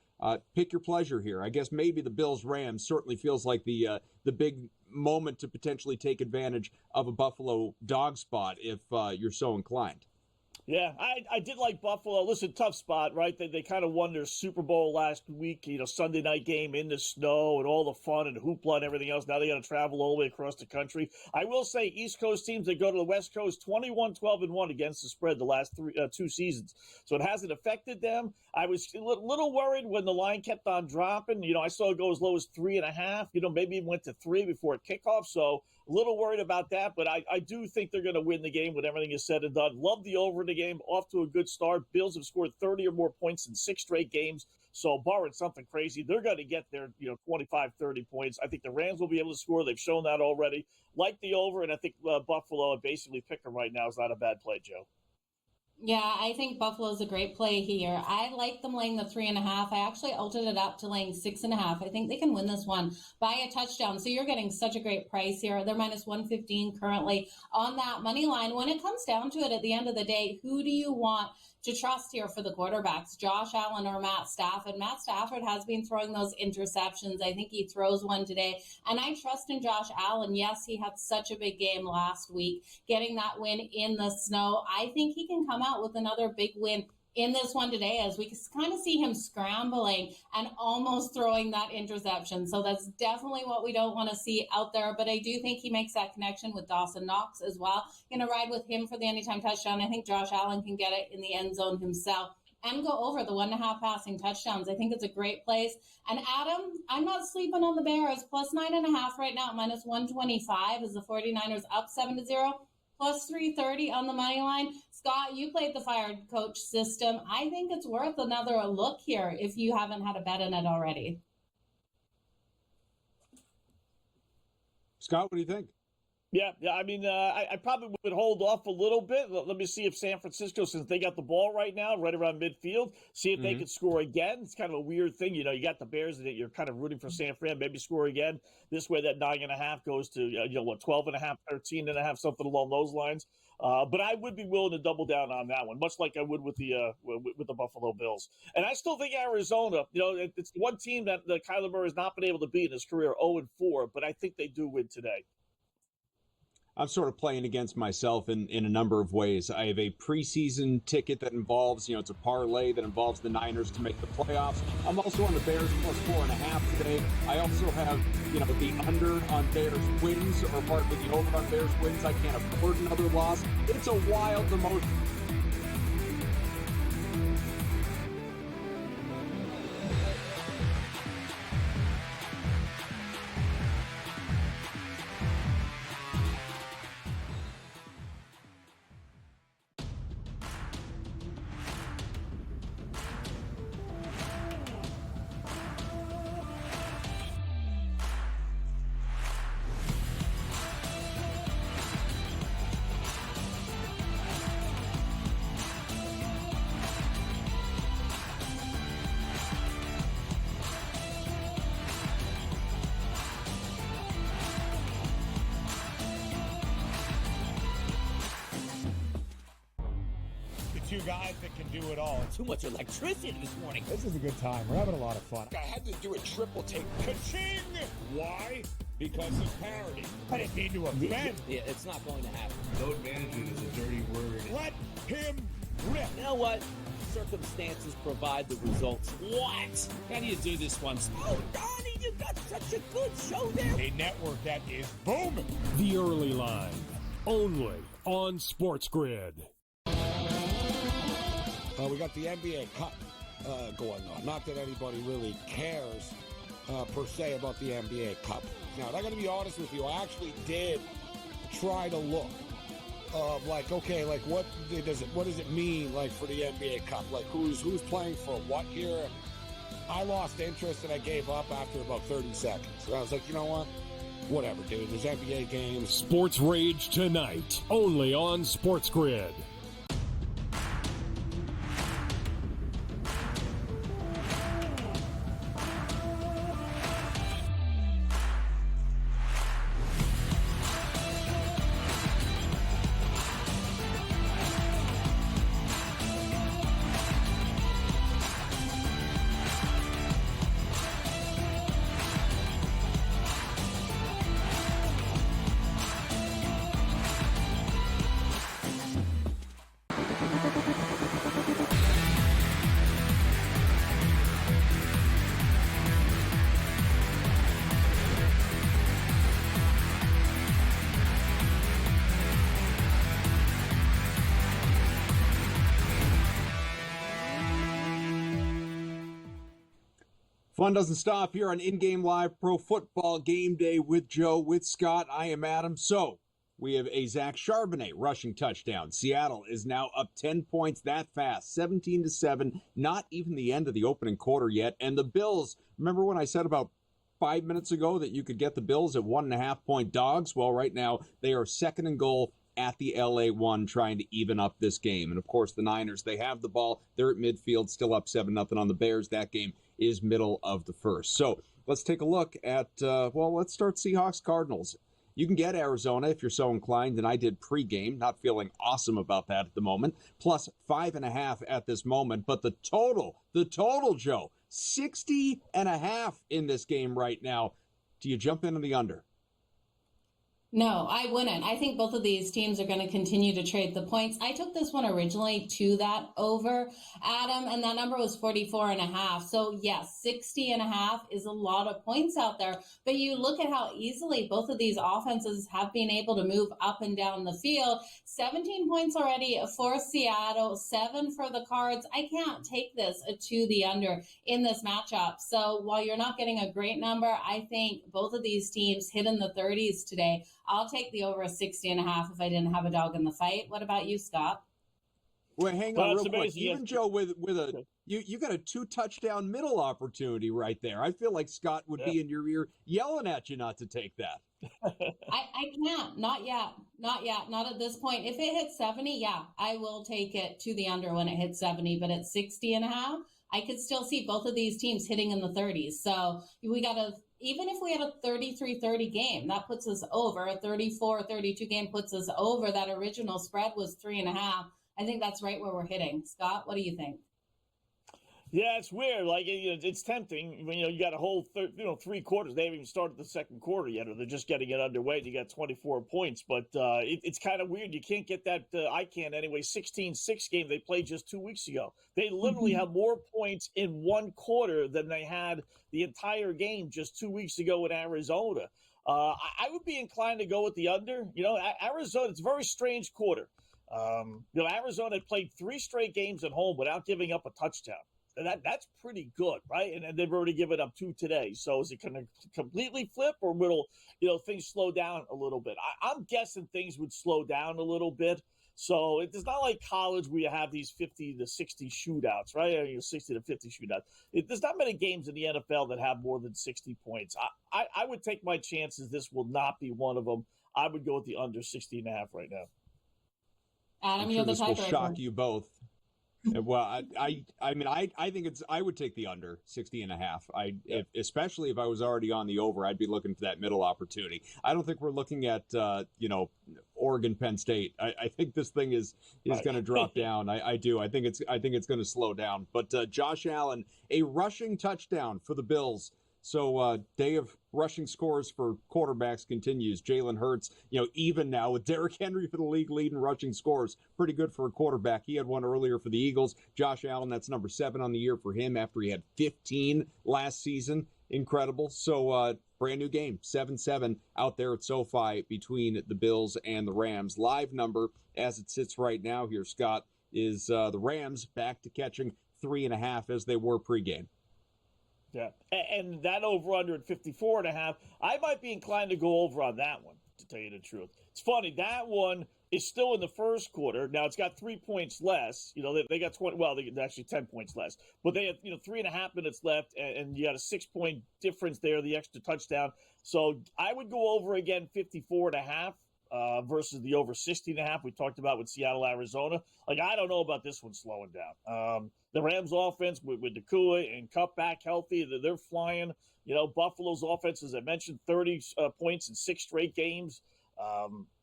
Pick your pleasure here. I guess maybe the Bills-Rams certainly feels like the big moment to potentially take advantage of a Buffalo dog spot if you're so inclined. Yeah, I did like Buffalo. Listen, tough spot, right? They kind of won their Super Bowl last week, Sunday night game in the snow and all the fun and hoopla and everything else. Now they got to travel all the way across the country. I will say East Coast teams that go to the West Coast, 21-12-1 against the spread the last 2 seasons. So it hasn't affected them. I was a little worried when the line kept on dropping. I saw it go as low as 3.5. Maybe even went to 3 before kickoff. So a little worried about that, but I do think they're going to win the game when everything is said and done. Love the over in the game, off to a good start. Bills have scored 30 or more points in 6 straight games, so barring something crazy, they're going to get their 25, 30 points. I think the Rams will be able to score. They've shown that already. Like the over, and I think Buffalo, basically pick them right now, is not a bad play, Joe. Yeah, I think Buffalo's a great play here. I like them laying the 3.5. I actually altered it up to laying 6.5. I think they can win this one by a touchdown. So you're getting such a great price here. They're minus 115 currently on that money line. When it comes down to it at the end of the day, who do you want to trust here for the quarterbacks, Josh Allen or Matt Stafford? Matt Stafford has been throwing those interceptions. I think he throws one today. And I trust in Josh Allen. Yes, he had such a big game last week, getting that win in the snow. I think he can come out with another big win in this one today, as we kind of see him scrambling and almost throwing that interception. So that's definitely what we don't want to see out there. But I do think he makes that connection with Dawson Knox as well. Going to ride with him for the anytime touchdown. I think Josh Allen can get it in the end zone himself and go over the 1.5 passing touchdowns. I think it's a great place. And Adam, I'm not sleeping on the Bears. Plus 9.5 right now, minus 125 as the 49ers up 7-0. Plus 330 on the money line. Scott, you played the fired coach system. I think it's worth another look here if you haven't had a bet in it already. Scott, what do you think? Yeah. I mean, I probably would hold off a little bit. Let me see if San Francisco, since they got the ball right now, right around midfield, see if they can score again. It's kind of a weird thing. You got the Bears that you're kind of rooting for San Fran, maybe score again. This way, that 9.5 goes to, 12.5, 13.5, something along those lines. But I would be willing to double down on that one, much like I would with the Buffalo Bills. And I still think Arizona, it's the one team that Kyler Murray has not been able to beat in his career, 0-4, but I think they do win today. I'm sort of playing against myself in a number of ways. I have a preseason ticket that involves, it's a parlay that involves the Niners to make the playoffs. I'm also on the Bears plus 4.5 today. I also have, the under on Bears wins, or part of the over on Bears wins. I can't afford another loss. It's a wild emotion. guys that can do it all. Too much electricity this morning. This is a good time. We're having a lot of fun. I had to do a triple take. Ka-ching! Why? Because of parody. I didn't mean to offend. Yeah, it's not going to happen. Load management is a dirty word. Let him rip. You know what? Circumstances provide the results. What? How do you do this one? Oh, Donnie, you got such a good show there. A network that is booming. The Early Line, only on SportsGrid. We got the NBA Cup going on. Not that anybody really cares per se about the NBA Cup. Now, I got to be honest with you. I actually did try to look of like, okay, like what does it mean like for the NBA Cup? Like who's playing for what here? I lost interest and I gave up after about 30 seconds. And I was like, you know what? Whatever, dude. There's NBA games. Sports Rage tonight, only on SportsGrid. Fun doesn't stop here on In-Game Live Pro Football Game Day with Joe, with Scott. I am Adam. So we have a Zach Charbonnet rushing touchdown. Seattle is now up 10 points that fast, 17-7. Not even the end of the opening quarter yet. And the Bills, remember when I said about 5 minutes ago that you could get the Bills at 1.5-point dogs? Well, right now they are second and goal at the LA1 trying to even up this game. And of course the Niners, they have the ball. They're at midfield, still up 7-0 on the Bears. That game is middle of the first. So let's take a look at, let's start Seahawks-Cardinals. You can get Arizona if you're so inclined, and I did pregame, not feeling awesome about that at the moment, plus 5.5 at this moment. But the total, Joe, 60.5 in this game right now. Do you jump into the under? No, I wouldn't. I think both of these teams are going to continue to trade the points. I took this one originally to that over, Adam, and that number was 44.5. So yes, 60.5 is a lot of points out there. But you look at how easily both of these offenses have been able to move up and down the field. 17 points already for Seattle, 7 for the Cards. I can't take this to the under in this matchup. So while you're not getting a great number, I think both of these teams hit in the 30s today. I'll take the over 60.5 if I didn't have a dog in the fight. What about you, Scott? Well, hang on real quick. Even Joe with a you got a 2-touchdown middle opportunity right there. I feel like Scott would be in your ear yelling at you not to take that. I can't. Not yet. Not at this point. If it hits 70, yeah, I will take it to the under when it hits 70. But at 60.5, I could still see both of these teams hitting in the 30s. So we got to. Even if we had a 33-30 game, that puts us over. A 34-32 game puts us over. That original spread was 3.5. I think that's right where we're hitting. Scott, what do you think? Yeah, it's weird. Like, it's tempting when, you got a whole, 3 quarters. They haven't even started the second quarter yet, or they're just getting it underway. You got 24 points, but it's kind of weird. You can't get that. I can't anyway. 16-6 game they played just 2 weeks ago. They literally have more points in one quarter than they had the entire game just 2 weeks ago in Arizona. I would be inclined to go with the under. Arizona, it's a very strange quarter. Arizona had played 3 straight games at home without giving up a touchdown. That's pretty good, right? And they've already given up 2 today. So is it going to completely flip, or will things slow down a little bit? I'm guessing things would slow down a little bit. So it's not like college where you have these 50 to 60 shootouts, right? 60 to 50 shootouts. There's not many games in the NFL that have more than 60 points. I would take my chances. This will not be one of them. I would go with the under 60.5 right now. Adam, I'm sure this will shock you both. Well, I mean, I think I would take the under 60.5. Especially if I was already on the over, I'd be looking for that middle opportunity. I don't think we're looking at, Oregon Penn State. I think this thing is going to drop down. I do. I think it's going to slow down. But Josh Allen, a rushing touchdown for the Bills. So day of rushing scores for quarterbacks continues. Jalen Hurts, even now with Derrick Henry for the league lead in rushing scores. Pretty good for a quarterback. He had one earlier for the Eagles. Josh Allen, that's number 7 on the year for him after he had 15 last season. Incredible. So brand new game, 7-7 out there at SoFi between the Bills and the Rams. Live number as it sits right now here, Scott, is the Rams back to catching 3.5 as they were pregame. Yeah, and that over-under at 54.5, I might be inclined to go over on that one, to tell you the truth. It's funny, that one is still in the first quarter. Now, it's got 3 points less. They got 20, well, they actually 10 points less. But they have, 3.5 minutes left, and you got a 6-point difference there, the extra touchdown. So I would go over again 54.5. Versus the over 60.5 we talked about with Seattle, Arizona. I don't know about this one slowing down. The Rams offense with Nakua and Kupp back healthy, they're flying. Buffalo's offense, as I mentioned, 30 points in 6 straight games.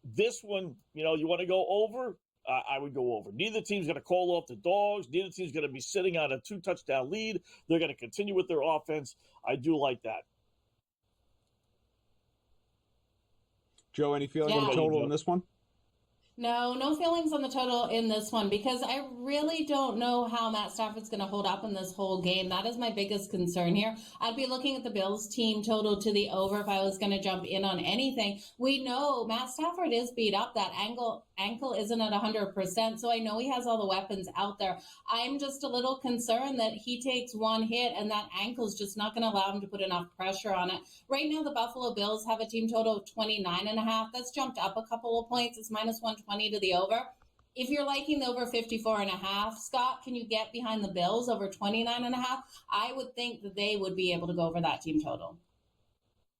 This one, you want to go over? I would go over. Neither team's going to call off the dogs. Neither team's going to be sitting on a 2-touchdown lead. They're going to continue with their offense. I do like that. Joe, any feeling on the total in this one? No feelings on the total in this one because I really don't know how Matt Stafford's going to hold up in this whole game. That is my biggest concern here. I'd be looking at the Bills team total to the over if I was going to jump in on anything. We know Matt Stafford is beat up. That ankle isn't at 100%, so I know he has all the weapons out there. I'm just a little concerned that he takes one hit and that ankle's just not going to allow him to put enough pressure on it. Right now, the Buffalo Bills have a team total of 29.5. That's jumped up a couple of points. It's minus 120 to the over. If you're liking the over 54.5, Scott, can you get behind the Bills over 29.5? I would think that they would be able to go over that team total.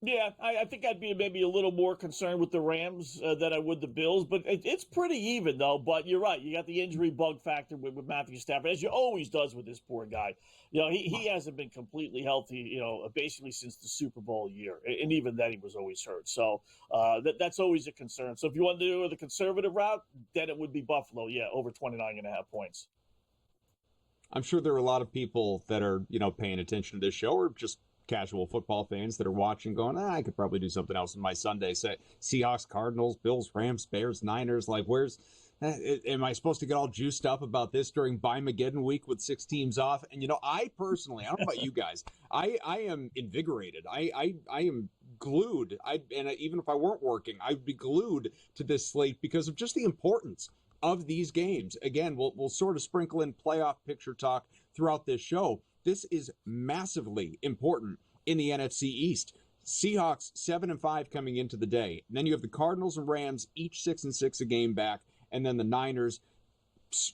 Yeah, I think I'd be maybe a little more concerned with the Rams than I would the Bills, but it's pretty even, though. But you're right. You got the injury bug factor with Matthew Stafford, as you always does with this poor guy. He hasn't been completely healthy, basically since the Super Bowl year. And even then, he was always hurt. So that's always a concern. So if you want to do the conservative route, then it would be Buffalo, over 29.5 points. I'm sure there are a lot of people that are, paying attention to this show or just casual football fans that are watching going, I could probably do something else on my Sunday. Say Seahawks, Cardinals, Bills, Rams, Bears, Niners. Am I supposed to get all juiced up about this during Buy-Mageddon week with 6 teams off? And, I personally, I don't know about you guys, I am invigorated. I am glued. And even if I weren't working, I'd be glued to this slate because of just the importance of these games. Again, we'll sort of sprinkle in playoff picture talk throughout this show. This is massively important in the NFC East. Seahawks 7-5 coming into the day. And then you have the Cardinals and Rams, each 6-6 a game back. And then the Niners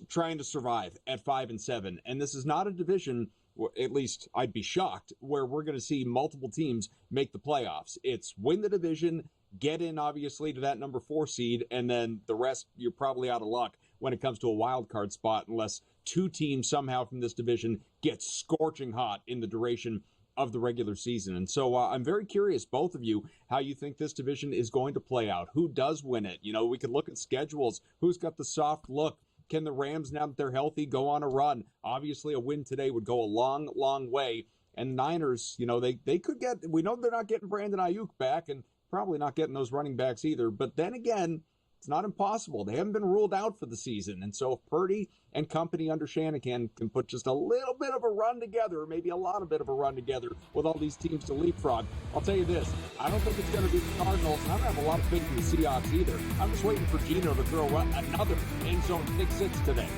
trying to survive at 5-7. And this is not a division, at least I'd be shocked, where we're going to see multiple teams make the playoffs. It's win the division, get in, obviously, to that number 4 seed, and then the rest, you're probably out of luck when it comes to a wild card spot unless 2 teams somehow from this division get scorching hot in the duration of the regular season. And so I'm very curious, both of you, how you think this division is going to play out. Who does win it? We could look at schedules. Who's got the soft look? Can the Rams, now that they're healthy, go on a run? Obviously, a win today would go a long, long way. And Niners, they could get, we know they're not getting Brandon Ayuk back and probably not getting those running backs either. But then again, it's not impossible. They haven't been ruled out for the season. And so if Purdy and company under Shanahan can put just a little bit of a run together, maybe a lot of bit of a run together with all these teams to leapfrog, I'll tell you this, I don't think it's going to be the Cardinals. I don't have a lot of faith in the Seahawks either. I'm just waiting for Gino to throw another end zone pick 6 today.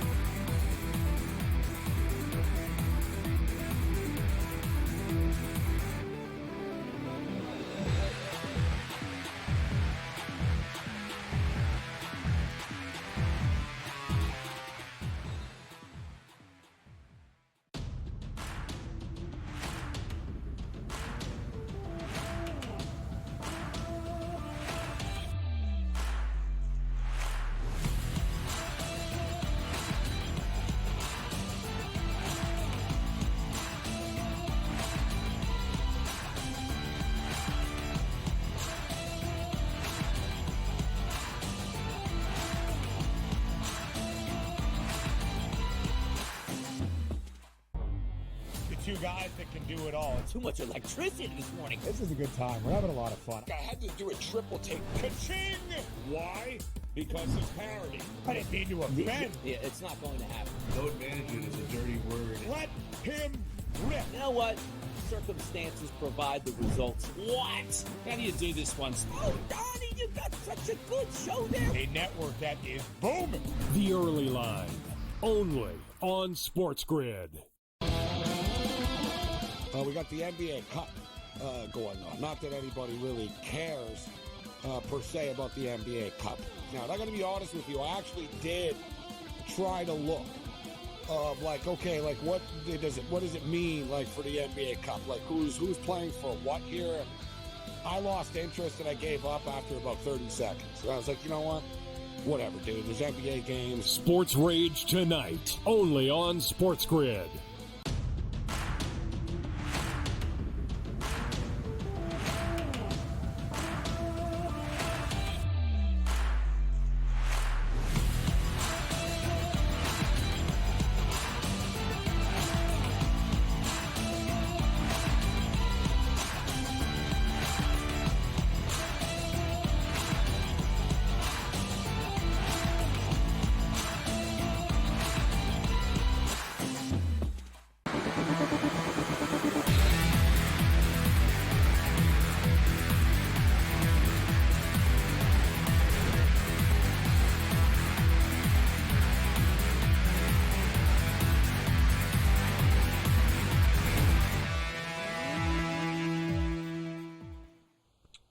two guys that can do it all. Too much electricity this morning. This is a good time. We're having a lot of fun. I had to do a triple take. Ka-ching! Why? Because it's parody. I didn't mean to offend. Yeah, it's not going to happen. No advantage is a dirty word. Let him rip. You know what? Circumstances provide the results. What? How do you do this one? Oh, Donnie, you got such a good show there. A network that is booming. The Early Line, only on SportsGrid. We got the NBA Cup going on. Not that anybody really cares per se about the NBA Cup. Now, I'm going to be honest with you. I actually did try to look of like, okay, like what does it mean like for the NBA Cup? Like who's playing for what here? I lost interest and I gave up after about 30 seconds. And I was like, you know what? Whatever, dude. There's NBA games. Sports Rage tonight, only on SportsGrid.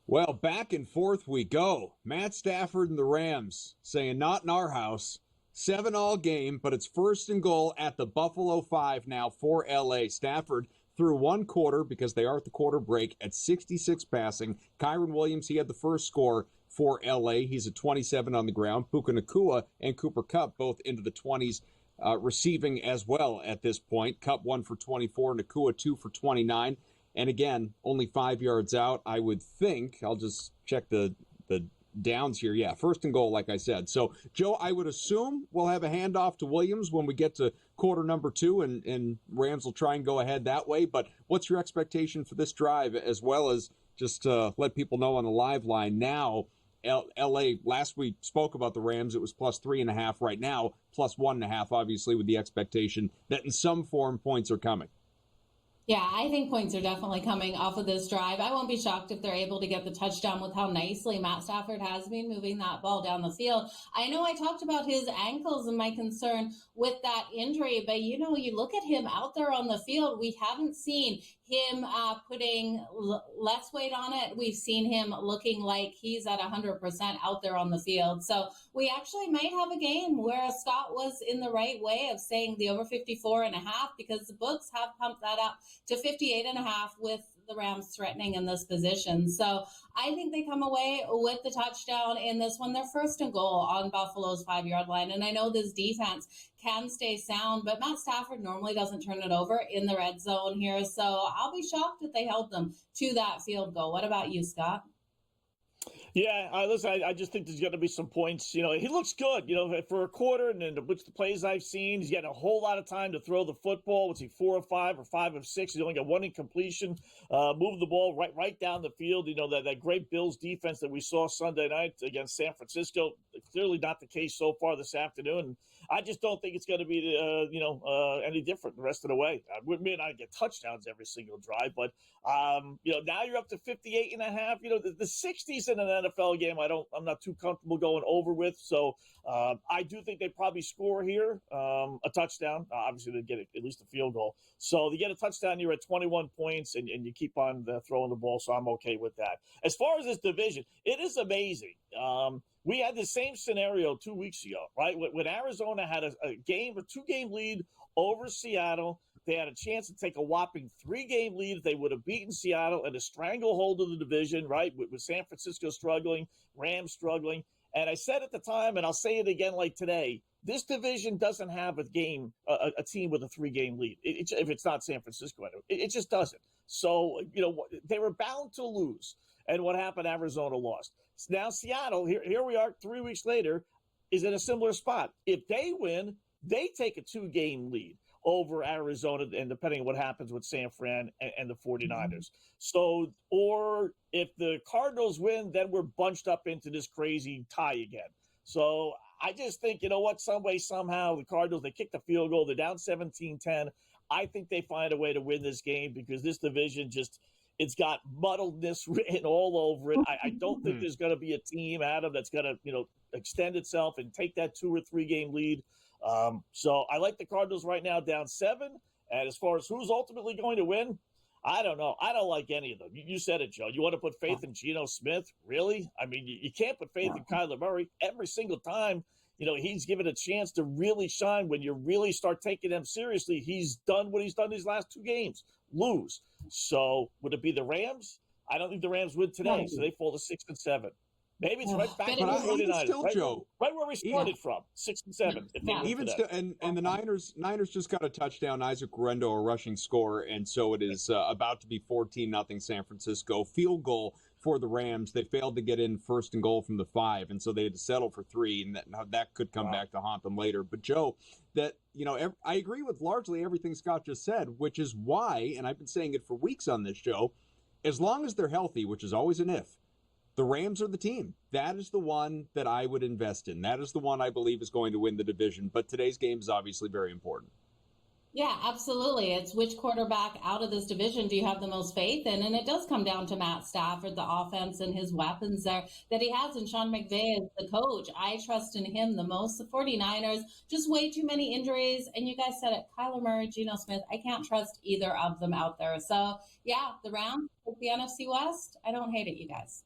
Well, back and forth we go. Matt Stafford and the Rams saying not in our house. 7-all game, but it's first and goal at the Buffalo 5 now for L.A. Stafford through one quarter because they are at the quarter break at 66 passing. Kyron Williams, he had the first score for L.A. He's at 27 on the ground. Puka Nacua and Cooper Kupp both into the 20s receiving as well at this point. Kupp 1 for 24, Nacua 2 for 29. And again, only 5 yards out, I would think. I'll just check the downs here. Yeah, first and goal, like I said. So, Joe, I would assume we'll have a handoff to Williams when we get to quarter number 2, and Rams will try and go ahead that way. But what's your expectation for this drive, as well as just let people know on the live line now, L.A., last we spoke about the Rams, it was plus 3.5 right now, plus 1.5, obviously, with the expectation that in some form points are coming. Yeah, I think points are definitely coming off of this drive. I won't be shocked if they're able to get the touchdown with how nicely Matt Stafford has been moving that ball down the field. I know I talked about his ankles and my concern with that injury, but you look at him out there on the field, we haven't seen him putting less weight on it. We've seen him looking like he's at 100% out there on the field. So we actually might have a game where Scott was in the right way of saying the over 54.5 because the books have pumped that up to 58.5 with the Rams threatening in this position. So I think they come away with the touchdown in this one. They're first and goal on Buffalo's 5-yard line. And I know this defense can stay sound, but Matt Stafford normally doesn't turn it over in the red zone here. So I'll be shocked if they held them to that field goal. What about you, Scott? Yeah, listen, I just think there's going to be some points. He looks good, for a quarter, and then which the plays I've seen, he's getting a whole lot of time to throw the football. Was he 4 of 5 or 5 of 6? He's only got one incompletion, moved the ball right down the field. That great Bills defense that we saw Sunday night against San Francisco, clearly not the case so far this afternoon. I just don't think it's going to be, any different the rest of the way. We may not get touchdowns every single drive, but, now you're up to 58.5. The 60s in an NFL game, I'm not too comfortable going over with. So I do think they probably score here, a touchdown. Obviously, they get at least a field goal. So they get a touchdown, you're at 21 points, and you keep on throwing the ball. So I'm okay with that. As far as this division, it is amazing. We had the same scenario 2 weeks ago, right? When Arizona had a 2-game lead over Seattle, they had a chance to take a whopping 3-game lead if they would have beaten Seattle and a stranglehold of the division, right? With San Francisco struggling, Rams struggling. And I said at the time, and I'll say it again like today, this division doesn't have a team with a 3-game lead. If it's not San Francisco, it just doesn't. So, they were bound to lose. And what happened? Arizona lost. Now Seattle, here we are 3 weeks later, is in a similar spot. If they win, they take a 2-game lead. over Arizona, and depending on what happens with San Fran and the 49ers. So, or if the Cardinals win, then we're bunched up into this crazy tie again. So I just think, you know what, some way, somehow, the Cardinals, they kick the field goal. They're down 17-10. I think they find a way to win this game because this division just – it's got muddledness written all over it. I don't think there's going to be a team, Adam, that's going to, extend itself and take that 2 or 3 game lead. So I like the Cardinals right now down 7. And as far as who's ultimately going to win, I don't know. I don't like any of them. You said it, Joe. You want to put faith in Geno Smith? Really? I mean, you can't put faith in Kyler Murray every single time. He's given a chance to really shine. When you really start taking him seriously, he's done what he's done these last 2 games. Lose. So would it be the Rams? I don't think the Rams win today, so they fall to 6 and 7. Maybe it's right back to the 49ers, still, right, Joe, right where we started from, 6 and 7. Even still, and the Niners just got a touchdown. Isaac Guerrero, a rushing score, and so it is about to be 14-0 San Francisco. Field goal for the Rams. They failed to get in 1st and goal from the 5, and so they had to settle for 3, and that could come back to haunt them later. But Joe, I agree with largely everything Scott just said, which is why, and I've been saying it for weeks on this show, as long as they're healthy, which is always an if, the Rams are the team. That is the one that I would invest in. That is the one I believe is going to win the division. But today's game is obviously very important. Yeah, absolutely. It's which quarterback out of this division do you have the most faith in? And it does come down to Matt Stafford, the offense and his weapons there that he has. And Sean McVay is the coach. I trust in him the most. The 49ers, just way too many injuries. And you guys said it, Kyler Murray, Geno Smith. I can't trust either of them out there. So, yeah, the Rams, the NFC West, I don't hate it, you guys.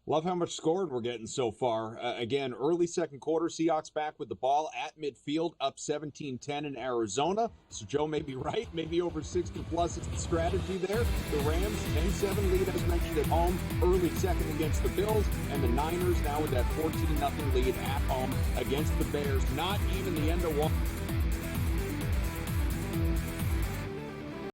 Love how much scoring we're getting so far. Again, early second quarter, Seahawks back with the ball at midfield, up 17-10 in Arizona. So Joe may be right, maybe over 60 plus is the strategy there. The Rams, 10-7 lead, as mentioned, at home, early second against the Bills, and the Niners now with that 14-0 lead at home against the Bears. Not even the end of one.